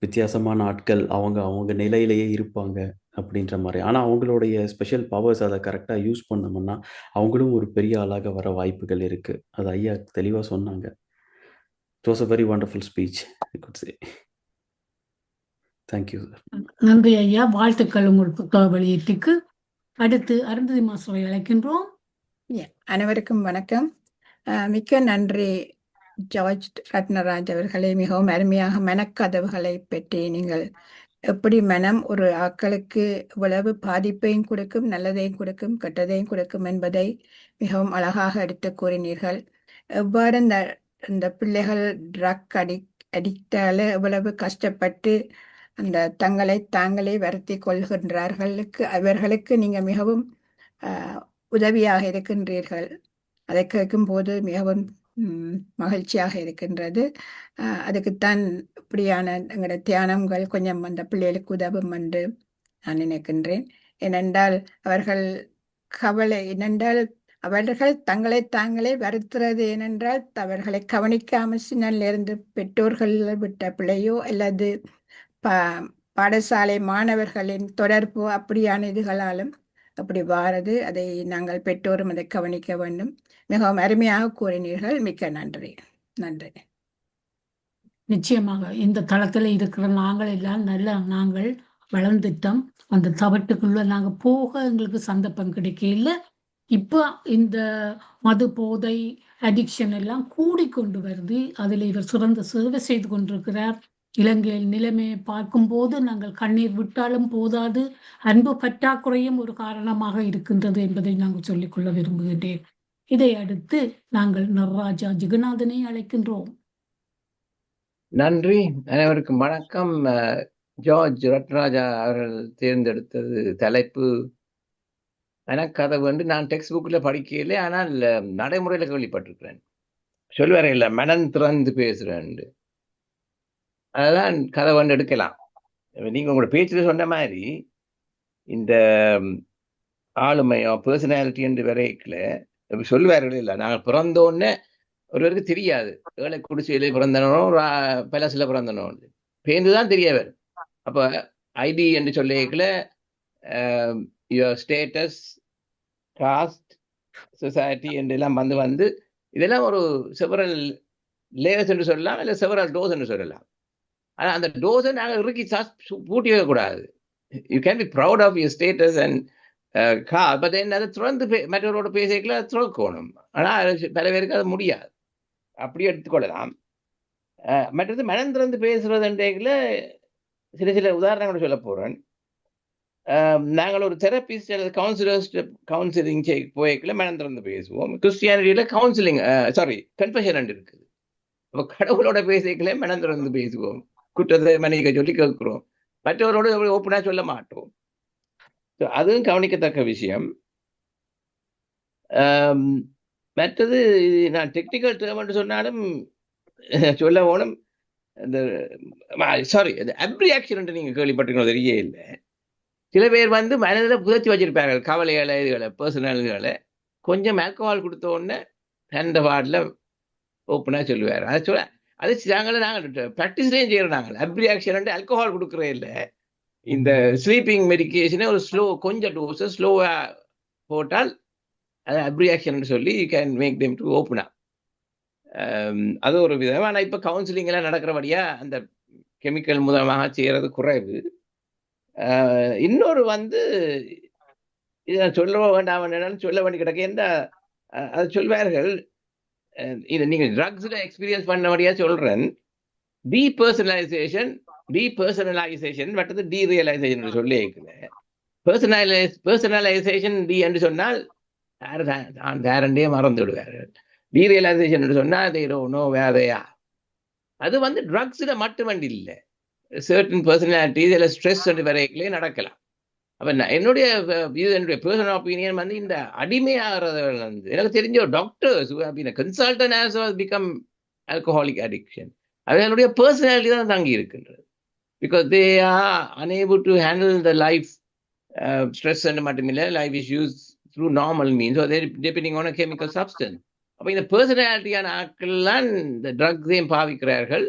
வித்தியாசமான ஆட்கள், அவங்க நிலையிலேயே இருப்பாங்க அப்படின்ற மாதிரி. ஆனால் அவங்களுடைய ஸ்பெஷல் பவர்ஸ் அதை கரெக்டாக யூஸ் பண்ணோம்னா அவங்களும் ஒரு பெரிய ஆளாக வர வாய்ப்புகள் இருக்குது. அது ஐயா தெளிவாக சொன்னாங்க. It was a very wonderful speech, I could say. Thank you, sir. நன்றி ஐயா, வாழ்த்துக்கள் உங்கள் புத்தக வெளியீட்டுக்கு. அடுத்து அருந்ததி மாஸ்டரை அழைக்கின்றோம். அனைவருக்கும் வணக்கம். மிக்க நன்றி ஜார்ஜ் ரத்னராஜ் அவர்களே. மிகவும் அருமையாக மனக்கதவுகளை பற்றி நீங்கள் எப்படி மனம் ஒரு ஆக்களுக்கு இவ்வளவு பாதிப்பையும் கொடுக்கும், நல்லதையும் கொடுக்கும், கெட்டதையும் கொடுக்கும் என்பதை மிகவும் அழகாக எடுத்து கூறினீர்கள். எவ்வாறு இந்த பிள்ளைகள் ட்ரக் அடிக்டால எவ்வளவு கஷ்டப்பட்டு அந்த தங்களை தாங்களே வருத்தி கொள்கின்றார்களுக்கு அவர்களுக்கு நீங்கள் மிகவும் உதவியாக இருக்கின்றீர்கள். அதை கேட்கும்போது மிகவும் மகிழ்ச்சியாக இருக்கின்றது. அதுக்குத்தான் இப்படியான எங்களோட தியானங்கள் கொஞ்சம் அந்த பிள்ளைகளுக்கு உதவும் என்று நான் நினைக்கின்றேன். ஏனென்றால் அவர்கள் தங்களை தாங்களே வருத்துறது ஏனென்றால் அவர்களை கவனிக்காமல் சின்னலிருந்து பெற்றோர்கள் விட்ட பிள்ளையோ அல்லது பாடசாலை மாணவர்களின் தொடர்பு அப்படியான இதுகளாலும் அப்படி வாரது. அதை நாங்கள் பெற்றோரும் அதை கவனிக்க வேண்டும். மிகவும் அருமையாக கூறினீர்கள். மிக்க நன்றி. நன்றி. நிச்சயமாக இந்த தளத்துல இருக்கிற நாங்கள் எல்லாம் நாங்கள் வளர்ந்துட்டோம். அந்த தவட்டுக்குள்ள நாங்க போக எங்களுக்கு சந்தர்ப்பம் கிடைக்கல. இப்போ இந்த மது போதை அடிக்ஷன் எல்லாம் கூடிக்கொண்டு வருது. அதில் இவர் சிறந்த சேவை செய்து கொண்டிருக்கிறார். இலங்கையில் நிலைமையை பார்க்கும்போது நாங்கள் கண்ணீர் விட்டாலும் போதாது, அன்பு பற்றாக்குறையும் ஒரு காரணமாக இருக்கின்றது என்பதை நாங்கள் சொல்லிக்கொள்ள விரும்புகின்றேன். இதை அடுத்து நாங்கள் நடராஜா ஜெகநாதனை அழைக்கின்றோம். நன்றி. அனைவருக்கும் வணக்கம். ஜார்ஜ் ரத்ராஜா அவர்கள் தேர்ந்தெடுத்தது தலைப்பு எனக்கு அதை வந்து நான் டெக்ஸ்ட் புக்கில் படிக்கல, ஆனால் நடைமுறையில் கேள்விப்பட்டிருக்கிறேன். சொல்லுவார இல்லை, மனம் திறந்து பேசுறேன். அதெல்லாம் கதை வந்து எடுக்கலாம். நீங்க உங்களோட பேச்சில் சொன்ன மாதிரி இந்த ஆளுமையோ பர்சனாலிட்டி என்று வரைக்கல சொல்லுவார்கள் இல்லை, நாங்கள் பிறந்தோன்னே ஒருவருக்கு தெரியாது ஏழை குடிசையில பிறந்தனோ பலசில பிறந்தனோ பேர்ந்துதான் தெரியவர். அப்போ ஐடி என்று சொல்லிக்கல யுவர் ஸ்டேட்டஸ், காஸ்ட், சொசைட்டி என்றெல்லாம் வந்து இதெல்லாம் ஒரு செவரல் லேயர்ஸ் என்று சொல்லலாம், இல்லை செவரல் டோஸ் என்று சொல்லலாம். ஆனால் அந்த டோஸை நாங்கள் இறுக்கி பூட்டி வைக்கக்கூடாது. You can be proud of your status and but என்ன அதை திறந்து மற்றவரோட பேசிக்கல திறக்கணும். ஆனால் பல பேருக்கு அது முடியாது, அப்படி எடுத்துக்கொள்ளலாம். மற்றது மனம் திறந்து பேசுறதுன்றதுல சில உதாரணங்களை சொல்ல போறேன். நாங்கள் ஒரு தெரபிஸ்ட் அல்லது கவுன்சிலிங் போய்க்கல மனம் திறந்து பேசுவோம். கிறிஸ்டியானிட்டியில கன்ஃபெஷன் இருக்குது. அப்போ கடவுளோட பேசிக்கல மனம் திறந்து பேசுவோம், குற்றத்தை மன்னிக்க சொல்லி கேட்கிறோம், மற்றவரோட ஓப்பனா சொல்ல மாட்டோம். அதுவும் கவனிக்கத்தக்க விஷயம். மற்றது நான் டெக்னிக்கல் டேர்ம் சொன்னாலும் சொல்ல போனும், இந்த அப்ரியாக்ஷன் நீங்க கேள்விப்பட்டிருக்கணும், தெரிய இல்லை. சில பேர் வந்து மனதில் புதைச்சி வச்சிருப்பார்கள் கவலைகளை, இதுகளை, பர்சனல்களை. கொஞ்சம் ஆல்கஹால் கொடுத்த உடனே அந்த வார்டில் ஓப்பனாக சொல்லுவார். அதை சொல்ல அது நாங்கள் ப்ராக்டிஸ்லேயும் செய்கிறோம். நாங்கள் அப்ரியாக்ஷன் ஆல்கஹால் கொடுக்குறே இல்லை. இந்த ஸ்லீப்பிங் மெடிக்கேஷனை ஒரு கொஞ்சம் டோஸை ஸ்லோவாக போட்டால் அது அப்ரியாக்ஷன் சொல்லி you can make them to ஓப்பனா. அது ஒரு விதம். ஆனால் இப்போ கவுன்சிலிங் எல்லாம் நடக்கிறபடியா அந்த கெமிக்கல் மூலமாக செய்கிறது குறைவு. இன்னொரு வந்து இதை சொல்ல வேண்டாம் சொல்ல வேண்டி கிடக்கு. என்ன அது சொல்வார்கள், இதை நீங்கள் ட்ரக்ஸில் எக்ஸ்பீரியன்ஸ் பண்ணபடியா சொல்கிறேன். டீபர்சனலைசேஷன் மற்றது டீரியலைசேஷன் சொல்லி பர்சனலைசேஷன் டி என்று சொன்னால் யாரண்டே மறந்து விடுவார்கள். டீரியலைசேஷன் என்று சொன்னால் வேதையா. அது வந்து ட்ரக்ஸில் மட்டுமண்டி இல்லை, சர்டன் பர்சனாலிட்டிஸ் இல்லை ஸ்ட்ரெஸ் வரைகளே நடக்கலாம். அப்போ என்னுடைய பர்சனல் ஒப்பீனியன் வந்து இந்த அடிமையாகிறது வந்து எனக்கு தெரிஞ்ச ஒரு doctors consultant has become alcoholic addiction. அவர்களுடைய பர்சனாலிட்டி தான் தங்கி இருக்கின்றது. Because they are unable to handle the life stress என்று மட்டுமில்லை, life issues through normal means depending on a chemical substance. அப்போ இந்த பர்சனாலிட்டியான ஆட்கள்லாம் இந்த ட்ரக்ஸையும் பாவிக்கிறார்கள்.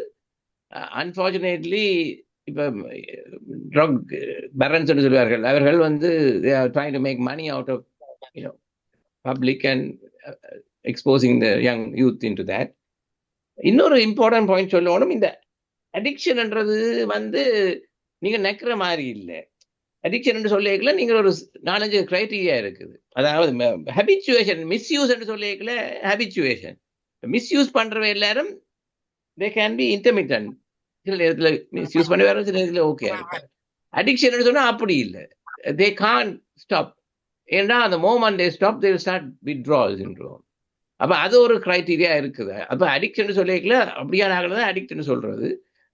அன்ஃபார்ச்சுனேட்லி இப்போ ட்ரக் பேரண்ட்ஸ் என்று சொல்வார்கள், அவர்கள் வந்து they are trying to make money out of public and exposing the young youth into that. இன்னொரு இம்பார்ட்டன்ட் பாயிண்ட் சொல்லணும், இந்த அடிக்ஷன்ன்றது வந்து நீங்க நினைக்கிற மாதிரி இல்லை. அடிக்ஷன் என்று சொல்லிக்கல நீங்கள் ஒரு 4-5 கிரைட்டீரியா இருக்குது. அதாவது ஹேபிச்சுவேஷன், மிஸ்யூஸ் என்று சொல்லிக்கல ஹேபிச்சுவேஷன். மிஸ்யூஸ் பண்றவ எல்லாரும் they can be intermittent. சில நேரத்தில் மிஸ்யூஸ் பண்ணி வர, சில நேரத்தில் ஓகே இருக்காது. அடிக்ஷன் சொன்னா அப்படி இல்லை, they can't stop. ஏன்னா அந்த moment they stop, they will start withdrawal syndrome. அப்போ அது ஒரு கிரைட்டீரியா இருக்குது. அப்போ அடிக்ஷன் சொல்லிக்கல அப்படியான தான் அடிக்ட்னு சொல்றது.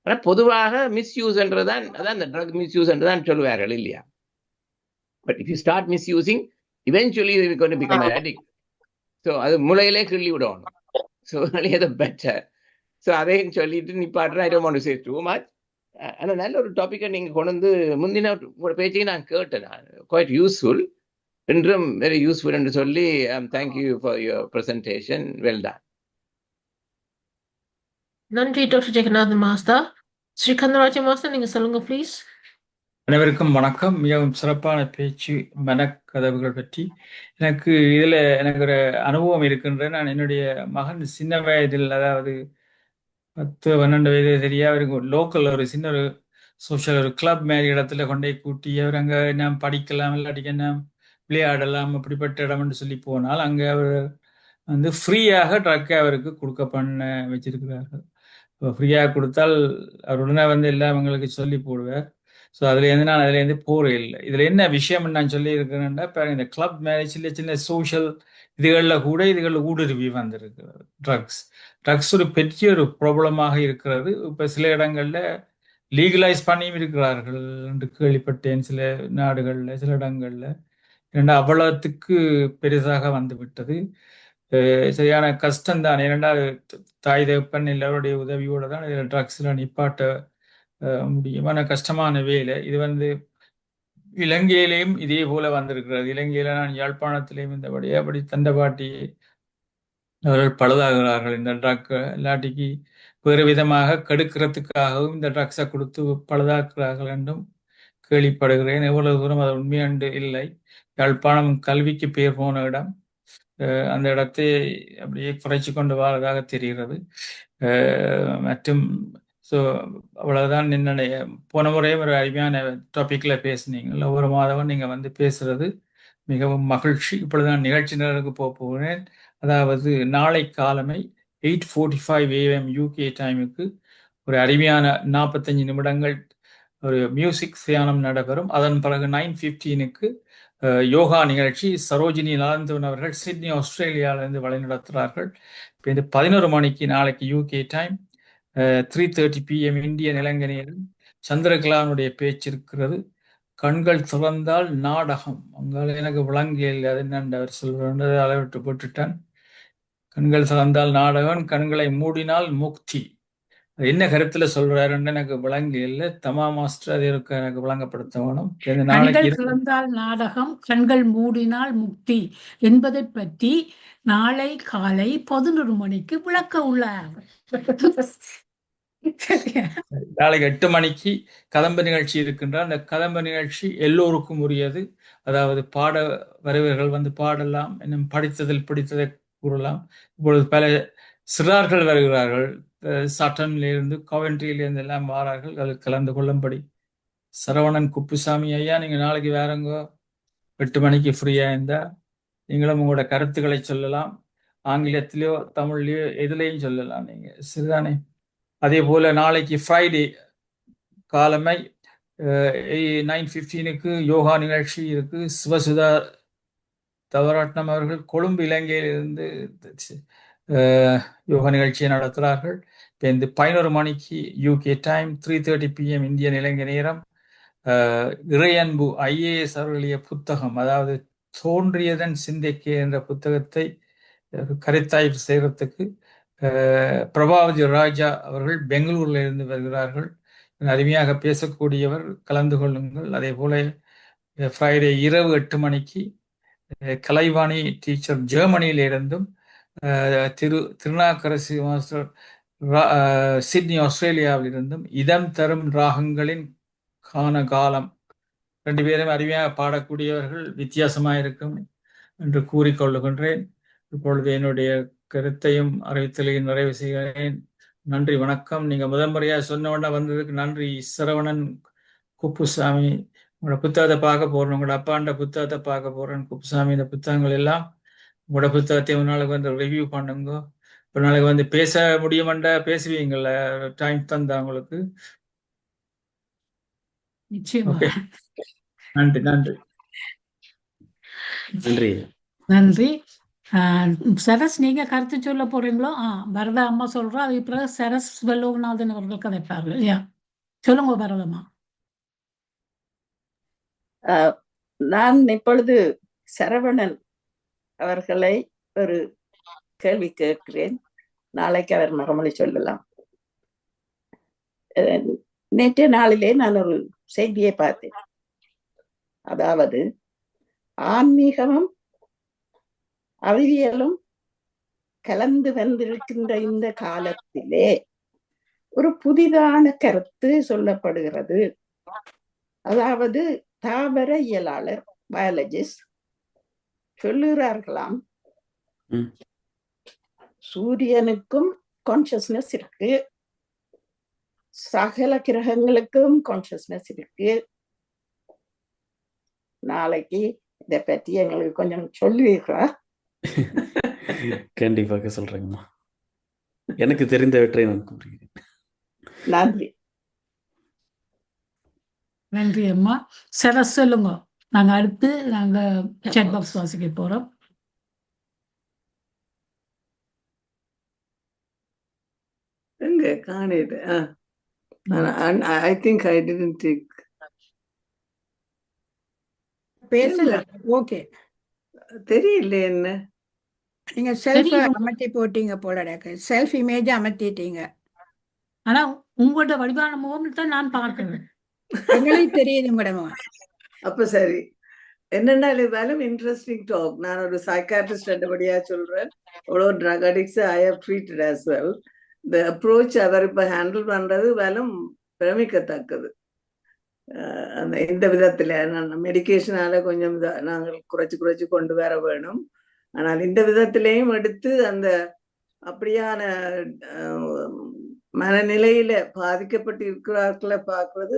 ஆனால் பொதுவாக மிஸ்யூஸ்ன்றதான், அதான் இந்த ட்ரக் மிஸ்யூஸ்ன்றதான் சொல்லுவார்கள் இல்லையா. But if you start misusing eventually you are going to become an addict. So அது முளையிலே கிள்ளி விடணும். ஸோ அது பெட்டர். ஸோ அதையும் சொல்லிட்டு நிப்பாட்டுறேன். I don't want to say too much. ஆனால் நல்ல ஒரு டாப்பிக்கை நீங்கள் கொண்டு வந்து முந்தின பேச்சையும் நான் கேட்டேன். நான் குவைட் யூஸ்ஃபுல், என்றும் வெரி யூஸ்ஃபுல் என்று சொல்லி thank you for your presentation. Well done. நன்றி doctor Jeganathan master. Sri Kandaraja master, நீங்க சொல்லுங்க ப்ளீஸ். அனைவருக்கும் வணக்கம். மிகவும் சிறப்பான பேச்சு மனக்கதவுகள் பற்றி. எனக்கு ஒரு அனுபவம் இருக்கின்ற. நான் என்னுடைய மகன் சின்ன வயதில், அதாவது 10-12 வயது சரியா, அவருக்கு லோக்கல் ஒரு சின்ன ஒரு சோஷியல் ஒரு கிளப் மாதிரி இடத்துல கொண்டே கூட்டி அவர் அங்கே என்ன படிக்கலாம், இல்லாட்டிக்கு என்ன விளையாடலாம், அப்படிப்பட்ட இடம்னு சொல்லி போனால் அங்கே அவர் வந்து ஃப்ரீயாக ட்ரக்கை அவருக்கு கொடுக்க பண்ண வச்சிருக்கிறார்கள். ஃப்ரீயாக கொடுத்தால் அவர் உடனே வந்து எல்லாம் எங்களுக்கு சொல்லி போடுவார். ஸோ அதுலேருந்து நான் அதுலேருந்து போகிறே இல்லை. இதில் என்ன விஷயம் நான் சொல்லி இருக்கிறேன்னா, இப்போ இந்த கிளப் மேரேஜில் சின்ன சோஷியல் இதுகளில் கூட இதுகளில் ஊடுருவி வந்திருக்கிறது ட்ரக்ஸ் ஒரு பெரிய ஒரு ப்ராப்ளமாக இருக்கிறது. இப்போ சில இடங்களில் லீகலைஸ் பண்ணியும் இருக்கிறார்கள் என்று கேள்விப்பட்டேன். சில நாடுகளில் சில இடங்களில் ஏன்னா அவ்வளவுக்கு பெரிதாக வந்து விட்டது. சரியான கஷ்டம்தான். ஏன்னா தாய் தகப்பன் எல்லாருடைய உதவியோட தான் இதில் ட்ரக்ஸில் நிப்பாட்ட முடியுமான கஷ்டமான வேலை. இது வந்து இலங்கையிலையும் இதே போல வந்திருக்கிறது. இலங்கையில நான் யாழ்ப்பாணத்திலையும் இந்தபடி அப்படி தண்டபாட்டி அவர்கள் பழுதாகிறார்கள் இந்த ட்ரக் இல்லாட்டிக்கு வேறு விதமாக கெடுக்கிறதுக்காகவும் இந்த ட்ரக்ஸை கொடுத்து பழுதாக்குறார்கள் என்றும் கேள்விப்படுகிறேன். எவ்வளவு தூரம் அது உண்மையாண்டு இல்லை. யாழ்ப்பாணம் கல்விக்கு பேர் போன இடம். அந்த இடத்தை அப்படியே குறைச்சி கொண்டு வரதாக தெரிகிறது. மற்றும் ஸோ அவ்வளவுதான். என்னுடைய போன முறையும் ஒரு அருமையான டாபிக்ல பேசுனீங்கல்ல, ஒரு மாதம் நீங்க வந்து பேசுறது மிகவும் மகிழ்ச்சி. இப்பொழுது நான் நிகழ்ச்சி நேரத்துக்கு போக போகிறேன். அதாவது நாளை காலமை 8:45 AM UK டைமுக்கு ஒரு அருமையான 45 நிமிடங்கள் ஒரு மியூசிக் தியானம் நடைபெறும். அதன் பிறகு 9:15க்கு யோகா நிகழ்ச்சி சரோஜினி லாந்தவன் அவர்கள் சிட்னி ஆஸ்திரேலியாவிலிருந்து வழிநடத்துகிறார்கள். இப்போ இந்த 11 மணிக்கு நாளைக்கு UK டைம் 3:30 PM இந்திய இலங்கை நேரம் சந்திரகலானுடைய பேச்சு இருக்கிறது. கண்கள் திறந்தால் நாடகம் அங்கால எனக்கு விளங்கியல் அது என்னென்று அவர் சொல்றது அளவிட்டு போட்டுட்டான். கண்கள் திறந்தால் நாடகம், கண்களை மூடினால் முக்தி. என்ன கருத்துல சொல்றாருன்னு எனக்கு விளங்கி இல்லை. தமா மாஸ்டர் அது இருக்க எனக்கு விளங்கப்படுத்த வேணும். கண்கள் திறந்தால் நாடகம், கண்கள் மூடினால் முக்தி என்பதை பற்றி நாளை காலை 11 மணிக்கு விளக்க உள்ளார். நாளைக்கு 8 மணிக்கு கதம்ப நிகழ்ச்சி இருக்கின்றார். அந்த கதம்ப நிகழ்ச்சி எல்லோருக்கும் உரியது. அதாவது பாட வருவர்கள் வந்து பாடலாம், இன்னும் படித்ததில் பிடித்ததை கூறலாம். இப்பொழுது பல சிறார்கள் வருகிறார்கள். சட்டனிலிருந்து கோவென்ட்ரியிலிருந்து எல்லாம் வாரார்கள். அதில் கலந்து கொள்ளும்படி சரவணன் குப்புசாமி ஐயா, நீங்க நாளைக்கு வேறங்கோ 8 மணிக்கு ஃப்ரீயா இருந்தா நீங்களும் உங்களோட கருத்துக்களை சொல்லலாம். ஆங்கிலத்திலேயோ தமிழ்லையோ எதுலையும் சொல்லலாம் நீங்க, சரிதானே? அதே போல நாளைக்கு ஃப்ரைடே காலமை 9:15க்கு யோகா நிகழ்ச்சி இருக்கு. சிவசுதா தவராட்னம் அவர்கள் கொழும்பு இலங்கையிலிருந்து யோகா நிகழ்ச்சியை நடத்துகிறார்கள். இப்போ இந்த 11 மணிக்கு UK டைம் 3:30 PM இந்தியன் இலங்கை நேரம் இறையன்பு IAS அவர்களுடைய புத்தகம், அதாவது தோன்றியதன் சிந்தைக்கு என்ற புத்தகத்தை கருத்தாய்வு செய்யறதுக்கு பிரபாவதி ராஜா அவர்கள் பெங்களூர்ல இருந்து வருகிறார்கள். அருமையாக பேசக்கூடியவர், கலந்து கொள்ளுங்கள். அதே போல ஃப்ரைடே இரவு 8 மணிக்கு கலைவாணி டீச்சர் ஜெர்மனியில இருந்தும் திருநாக்கரசி மாஸ்டர் சிட்னி ஆஸ்திரேலியாவில் இருந்தும் இதம் தரும் ராகங்களின் கான காலம் 2 பேரும் அருமையாக பாடக்கூடியவர்கள், வித்தியாசமாக இருக்கும் என்று கூறிக்கொள்ளுகின்றேன். இப்பொழுது என்னுடைய கருத்தையும் அறிவித்தலையும் நிறைவு செய்கிறேன். நன்றி, வணக்கம். நீங்க முதன்முறையாக சொன்ன உடனே வந்ததுக்கு நன்றி. சரவணன் குப்புசாமி, உங்களோட புத்தகத்தை பார்க்க போறேன், உங்களோட அப்பாண்ட புத்தகத்தை பார்க்க போறேன். குப்புசாமி, இந்த புத்தகங்கள் எல்லாம் உங்களோட புத்தகத்தை ஒரு நாளைக்கு வந்து ரிவ்யூ பண்ணுங்க. ஒரு நாளைக்கு வந்து பேச முடியுமாண்டா பேசுவீங்கள்ல, டைம் தந்தா உங்களுக்கு. ஓகே, நன்றி நன்றி நன்றி நன்றி. சரஸ், நீங்க கருத்து சொல்ல போறீங்களோ? பரதா அம்மா சொல்றோம். அதுக்கு பிறகு சரஸ் வெல்லோகநாதன் அவர்கள் கதைப்பார்கள். இல்லையா? சொல்லுங்க பரதம்மா. நான் இப்பொழுது சரவணன் அவர்களை ஒரு கேள்வி கேட்கிறேன். நாளைக்கு அவர் மறுமொழி சொல்லலாம். நேற்றைய நாளிலே நான் ஒரு செய்தியை பார்த்தேன். அதாவது ஆன்மீகமும் அறிவியலும் கலந்து வந்திருக்கின்ற இந்த காலத்திலே ஒரு புதிதான கருத்து சொல்லப்படுகிறது. அதாவது தாவர இயலாளர் பயாலஜிஸ்ட் சொல்லுகிறார்களாம், சூரியனுக்கும் கான்சியஸ்னஸ் இருக்கு, சகல கிரகங்களுக்கும் கான்சியஸ்னஸ் இருக்கு. நாளைக்கு இதை பற்றி எங்களுக்கு கொஞ்சம் சொல்லுவீர்களா? கண்டிப்பாக சொல்றேங்கம்மா. எனக்கு தெரிந்தவற்றை நான் கூறுகிறேன். நன்றி. நன்றி அம்மா. சொல்லுங்க. நாங்க அடுத்து chat box வாசிக்க போறோம். எங்க காணேது. I think I didn't take. பேசலாம். ஓகே. தெரியல என்ன. நீங்க செல்ஃப் அமர்த்தி போட்டீங்க போலடாக்க. Self image அமர்த்திட்டீங்க. ஆனா உங்களோட வடிவான முகம் தான் நான் பார்க்கிறேன். எங்களுக்கு தெரியுது மேடம். அப்ப சரி. என்னன்னா இருந்தாலும் இன்ட்ரெஸ்டிங் டாக். நான் ஒரு சைக்காட்ரிஸ்ட் ரெண்டபடியா சொல்றேன். அவ்வளோ drug addicts I have treated as well. இந்த அப்ரோச் அவர் இப்ப ஹேண்டில் பண்றது வேலும் பிரமிக்கத்தக்கது. அந்த இந்த விதத்துல மெடிக்கேஷனால கொஞ்சம் நாங்கள் குறைச்சு கொண்டு வர வேணும். ஆனால் இந்த விதத்திலையும் எடுத்து அந்த அப்படியான மனநிலையில பாதிக்கப்பட்டு இருக்கிறார்களை பார்க்கறது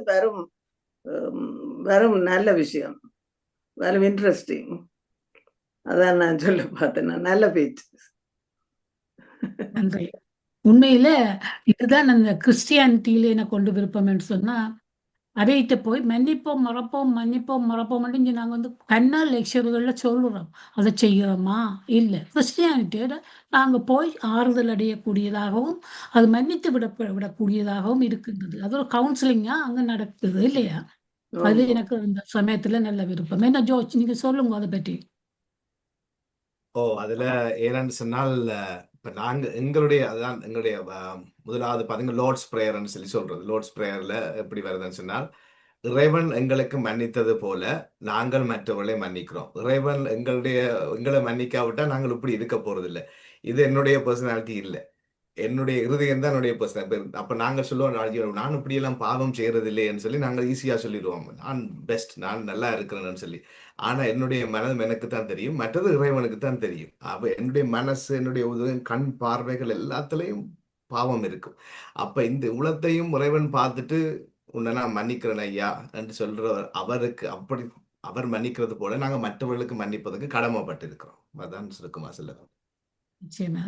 வெறும் நல்ல விஷயம், வெறும் இன்ட்ரெஸ்டிங். அதான் நான் சொல்ல பார்த்தேன். நல்ல பேச்சு. உண்மையில இதுதான் அந்த கிறிஸ்டியானிட்டியில என்ன கொண்டு விருப்பம் என்று சொன்னா, அவைகிட்ட போய் மன்னிப்போம் மறப்போம் இங்க நாங்க கண்ணா லெக்சர்கள்ல சொல்லுறோம். அதை செய்கிறோமா? இல்லை. கிறிஸ்டியானிட்டியோட நாங்க போய் ஆறுதல் அடையக்கூடியதாகவும் அது மன்னித்து விடக்கூடியதாகவும் இருக்கின்றது. அது ஒரு கவுன்சிலிங்கா அங்க நடக்குது இல்லையா? அது எனக்கு இந்த சமயத்துல நல்ல விருப்பம். என்ன ஜோர்ஜ், நீங்க சொல்லுங்க அதை பற்றி. அதுல ஏன்னு சொன்னால் இப்ப நாங்க அதுதான் எங்களுடைய முதலாவது பாத்தீங்க லார்ட்ஸ் பிரேயர்னு சொல்றது. லார்ட்ஸ் பிரேயர்ல எப்படி வருதுன்னு சொன்னால், இறைவன் எங்களுக்கு மன்னித்தது போல நாங்கள் மற்றவர்களை மன்னிக்கிறோம். இறைவன் எங்களை மன்னிக்காவிட்டா நாங்கள் இப்படி இருக்க போறது இல்லை. இது என்னுடைய பர்சனாலிட்டி இல்லை, என்னுடைய இருதயம் தான் என்னுடைய பர்சனல். அப்ப நாங்க சொல்லுவோம், நான் இப்படி எல்லாம் பாவம் செய்யறது இல்லைன்னு சொல்லி நாங்கள் ஈஸியா சொல்லிடுவோம், நான் பெஸ்ட், நான் நல்லா இருக்கிறேன்னு சொல்லி. ஆனா என்னுடைய மனம் எனக்கு தான் தெரியும், மற்றது இறைவனுக்கு தான் தெரியும். அப்ப என்னுடைய மனசு, என்னுடைய கண் பார்வைகள் எல்லாத்துலயும் பாவம் இருக்கும். அப்ப இந்த உலகத்தையும் இறைவன் பார்த்துட்டு உன்னை நான் மன்னிக்கிறேன் ஐயா என்று சொல்ற அவருக்கு அப்படி அவர் மன்னிக்கிறது போல நாங்க மற்றவர்களுக்கு மன்னிப்பதற்கு கடமைப்பட்டு இருக்கிறோம். அதான் சுருக்கமா சொல்லுறோம். நிச்சயமா.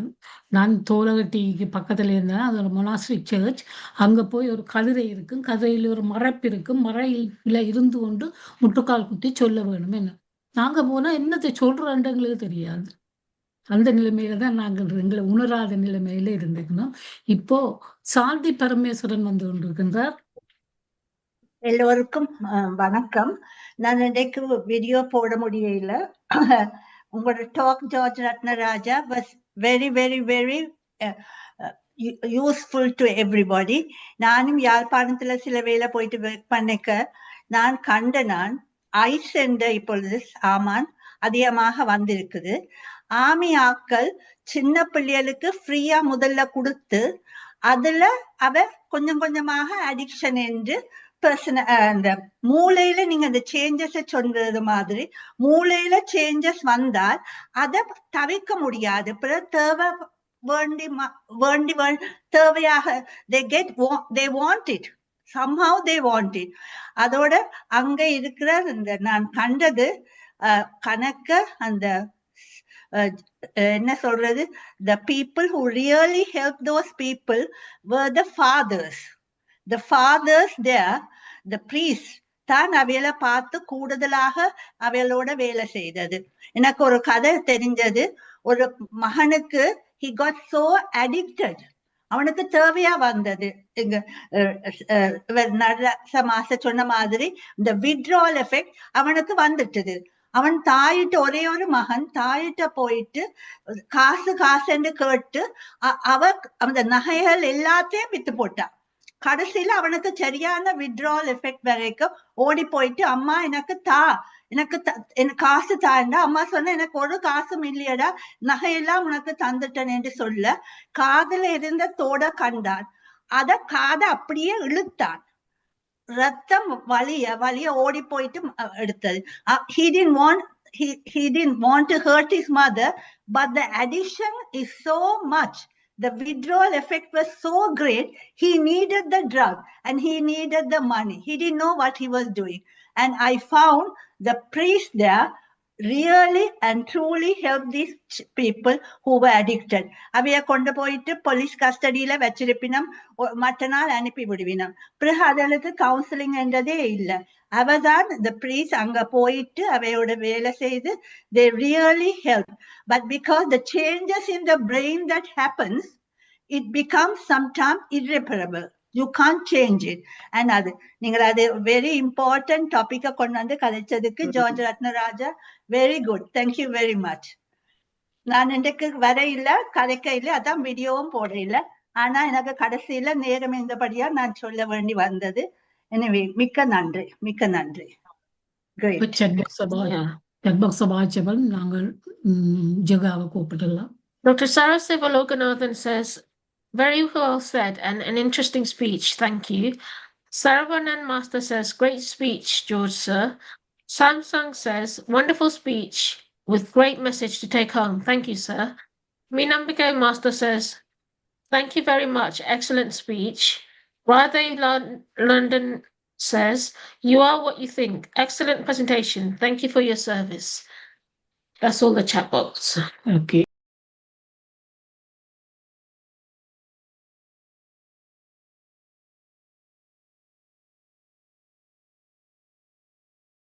நான் தோலகட்டிக்கு பக்கத்துல இருந்தேன். அது ஒரு மொனாஸ்ட்ரிக் சர்ச். அங்க போய் ஒரு கதிரை இருக்கும், கதிரையில் ஒரு மரப்பு இருக்கும், மறையில இருந்து கொண்டு முட்டுக்கால் குத்தி சொல்ல வேணும். என்ன நாங்க போனா என்னத்தை சொல்றோன்னு எங்களுக்கு தெரியாது. அந்த நிலைமையில தான் நாங்கள் எங்களை உணராத நிலைமையில இருந்திருக்கணும். இப்போ சாந்தி பரமேஸ்வரன் வந்து கொண்டிருக்கின்றார். எல்லோருக்கும் வணக்கம். நான் இன்றைக்கு வீடியோ போட முடியல. உங்களோட talk George Ratnaraja was very very very useful to everybody. நானும் யாழ்ப்பாணத்துல சில வேலை போயிட்டு ஒர்க் பண்ணிக்க நான் ஐஸ் என்ற இப்பொழுது சாமான் அதிகமாக வந்திருக்குது. ஆமி ஆக்கள் சின்ன பிள்ளைகளுக்கு ஃப்ரீயா முதல்ல கொடுத்து அதுல அவ கொஞ்சம் கொஞ்சமாக அடிக்ஷன் என்று அந்த மூளையில நீங்க அந்த சேஞ்சஸ சொல்றது மாதிரி மூளையில சேஞ்சஸ் வந்தால் அதை தவிர்க்க முடியாது. தேவை தேவையாக they want it somehow they want it. அதோட அங்க இருக்கிற அந்த நான் கண்டது கணக்க அந்த என்ன சொல்றது, the people who really helped those people were the fathers there, the priests தான் அவையில பார்த்து கூடுதலாக அவையோட வேலை செய்தது. எனக்கு ஒரு கதை தெரிஞ்சது. ஒரு மகனுக்கு he got so addicted, அவனுக்கு தேவையா வந்தது. இங்க சொன்ன மாதிரி இந்த withdrawal எஃபெக்ட் அவனுக்கு வந்துட்டுது. அவன் தாயிட்ட ஒரே ஒரு மகன் தாயிட்ட போயிட்டு காசுன்னு கேட்டு அந்த நகைகள் எல்லாத்தையும் வித்து போட்டான். கடைசியில அவனுக்கு சரியான withdrawal எஃபெக்ட் வரைக்கும் ஓடி போயிட்டு அம்மா எனக்கு காசு தாண்டா. அம்மா சொன்ன எனக்கு ஒரு காசும் இல்லையடா, நகையெல்லாம் உனக்கு தந்துட்டேன் என்று சொல்ல காதுல இருந்த தோட கண்டான். காதை அப்படியே இழுத்தான். ரத்தம் வலிய ஓடி போயிட்டு எடுத்தது. he didn't want to hurt his mother, but the addiction is so much, the withdrawal effect was so great, he needed the drug and he needed the money. He didn't know what he was doing. And I found the priest there really and truly help these people who were addicted. அவைய கொண்டு போயிட்டு police கஸ்டடியில வச்சிருப்பினம், மற்ற நாள் அனுப்பி விடுவினம். பிறகு அதற்கு counselling என்றதே இல்லை. அவதான் இந்த ப்ரீஸ் அங்க போயிட்டு அவையோட வேலை செய்து they really help. But because the changes in the brain that happens, it becomes sometimes irreparable. You can't change it. And அது நீங்கள் அது வெரி இம்பார்ட்டன்ட் டாபிக்கை கொண்டு வந்து கதைச்சதுக்கு George Ratnaraja very good. Thank you very much. நான் இன்றைக்கு வர இல்லை, கதைக்க இல்லை, அதான் வீடியோவும் போட இல்லை. ஆனா எனக்கு கடைசியில நேரம் இருந்தபடியா நான் சொல்ல வேண்டி வந்தது. எனவே மிக்க நன்றி, மிக்க நன்றி. Great. செட்பாக்ஸ் சபாச்சவன் நாங்கள் ஜெகாவை கூப்பிடலாம். Dr. Sarah Sivaloganathan says, very well said and an interesting speech. Thank you. Saravanan Master says, great speech, George sir. Samsung says, wonderful speech with great message to take home. Thank you, sir. Minambike Master says, thank you very much. Excellent speech. Radhe London says, you are what you think. Excellent presentation. Thank you for your service. That's all the chat box. Okay.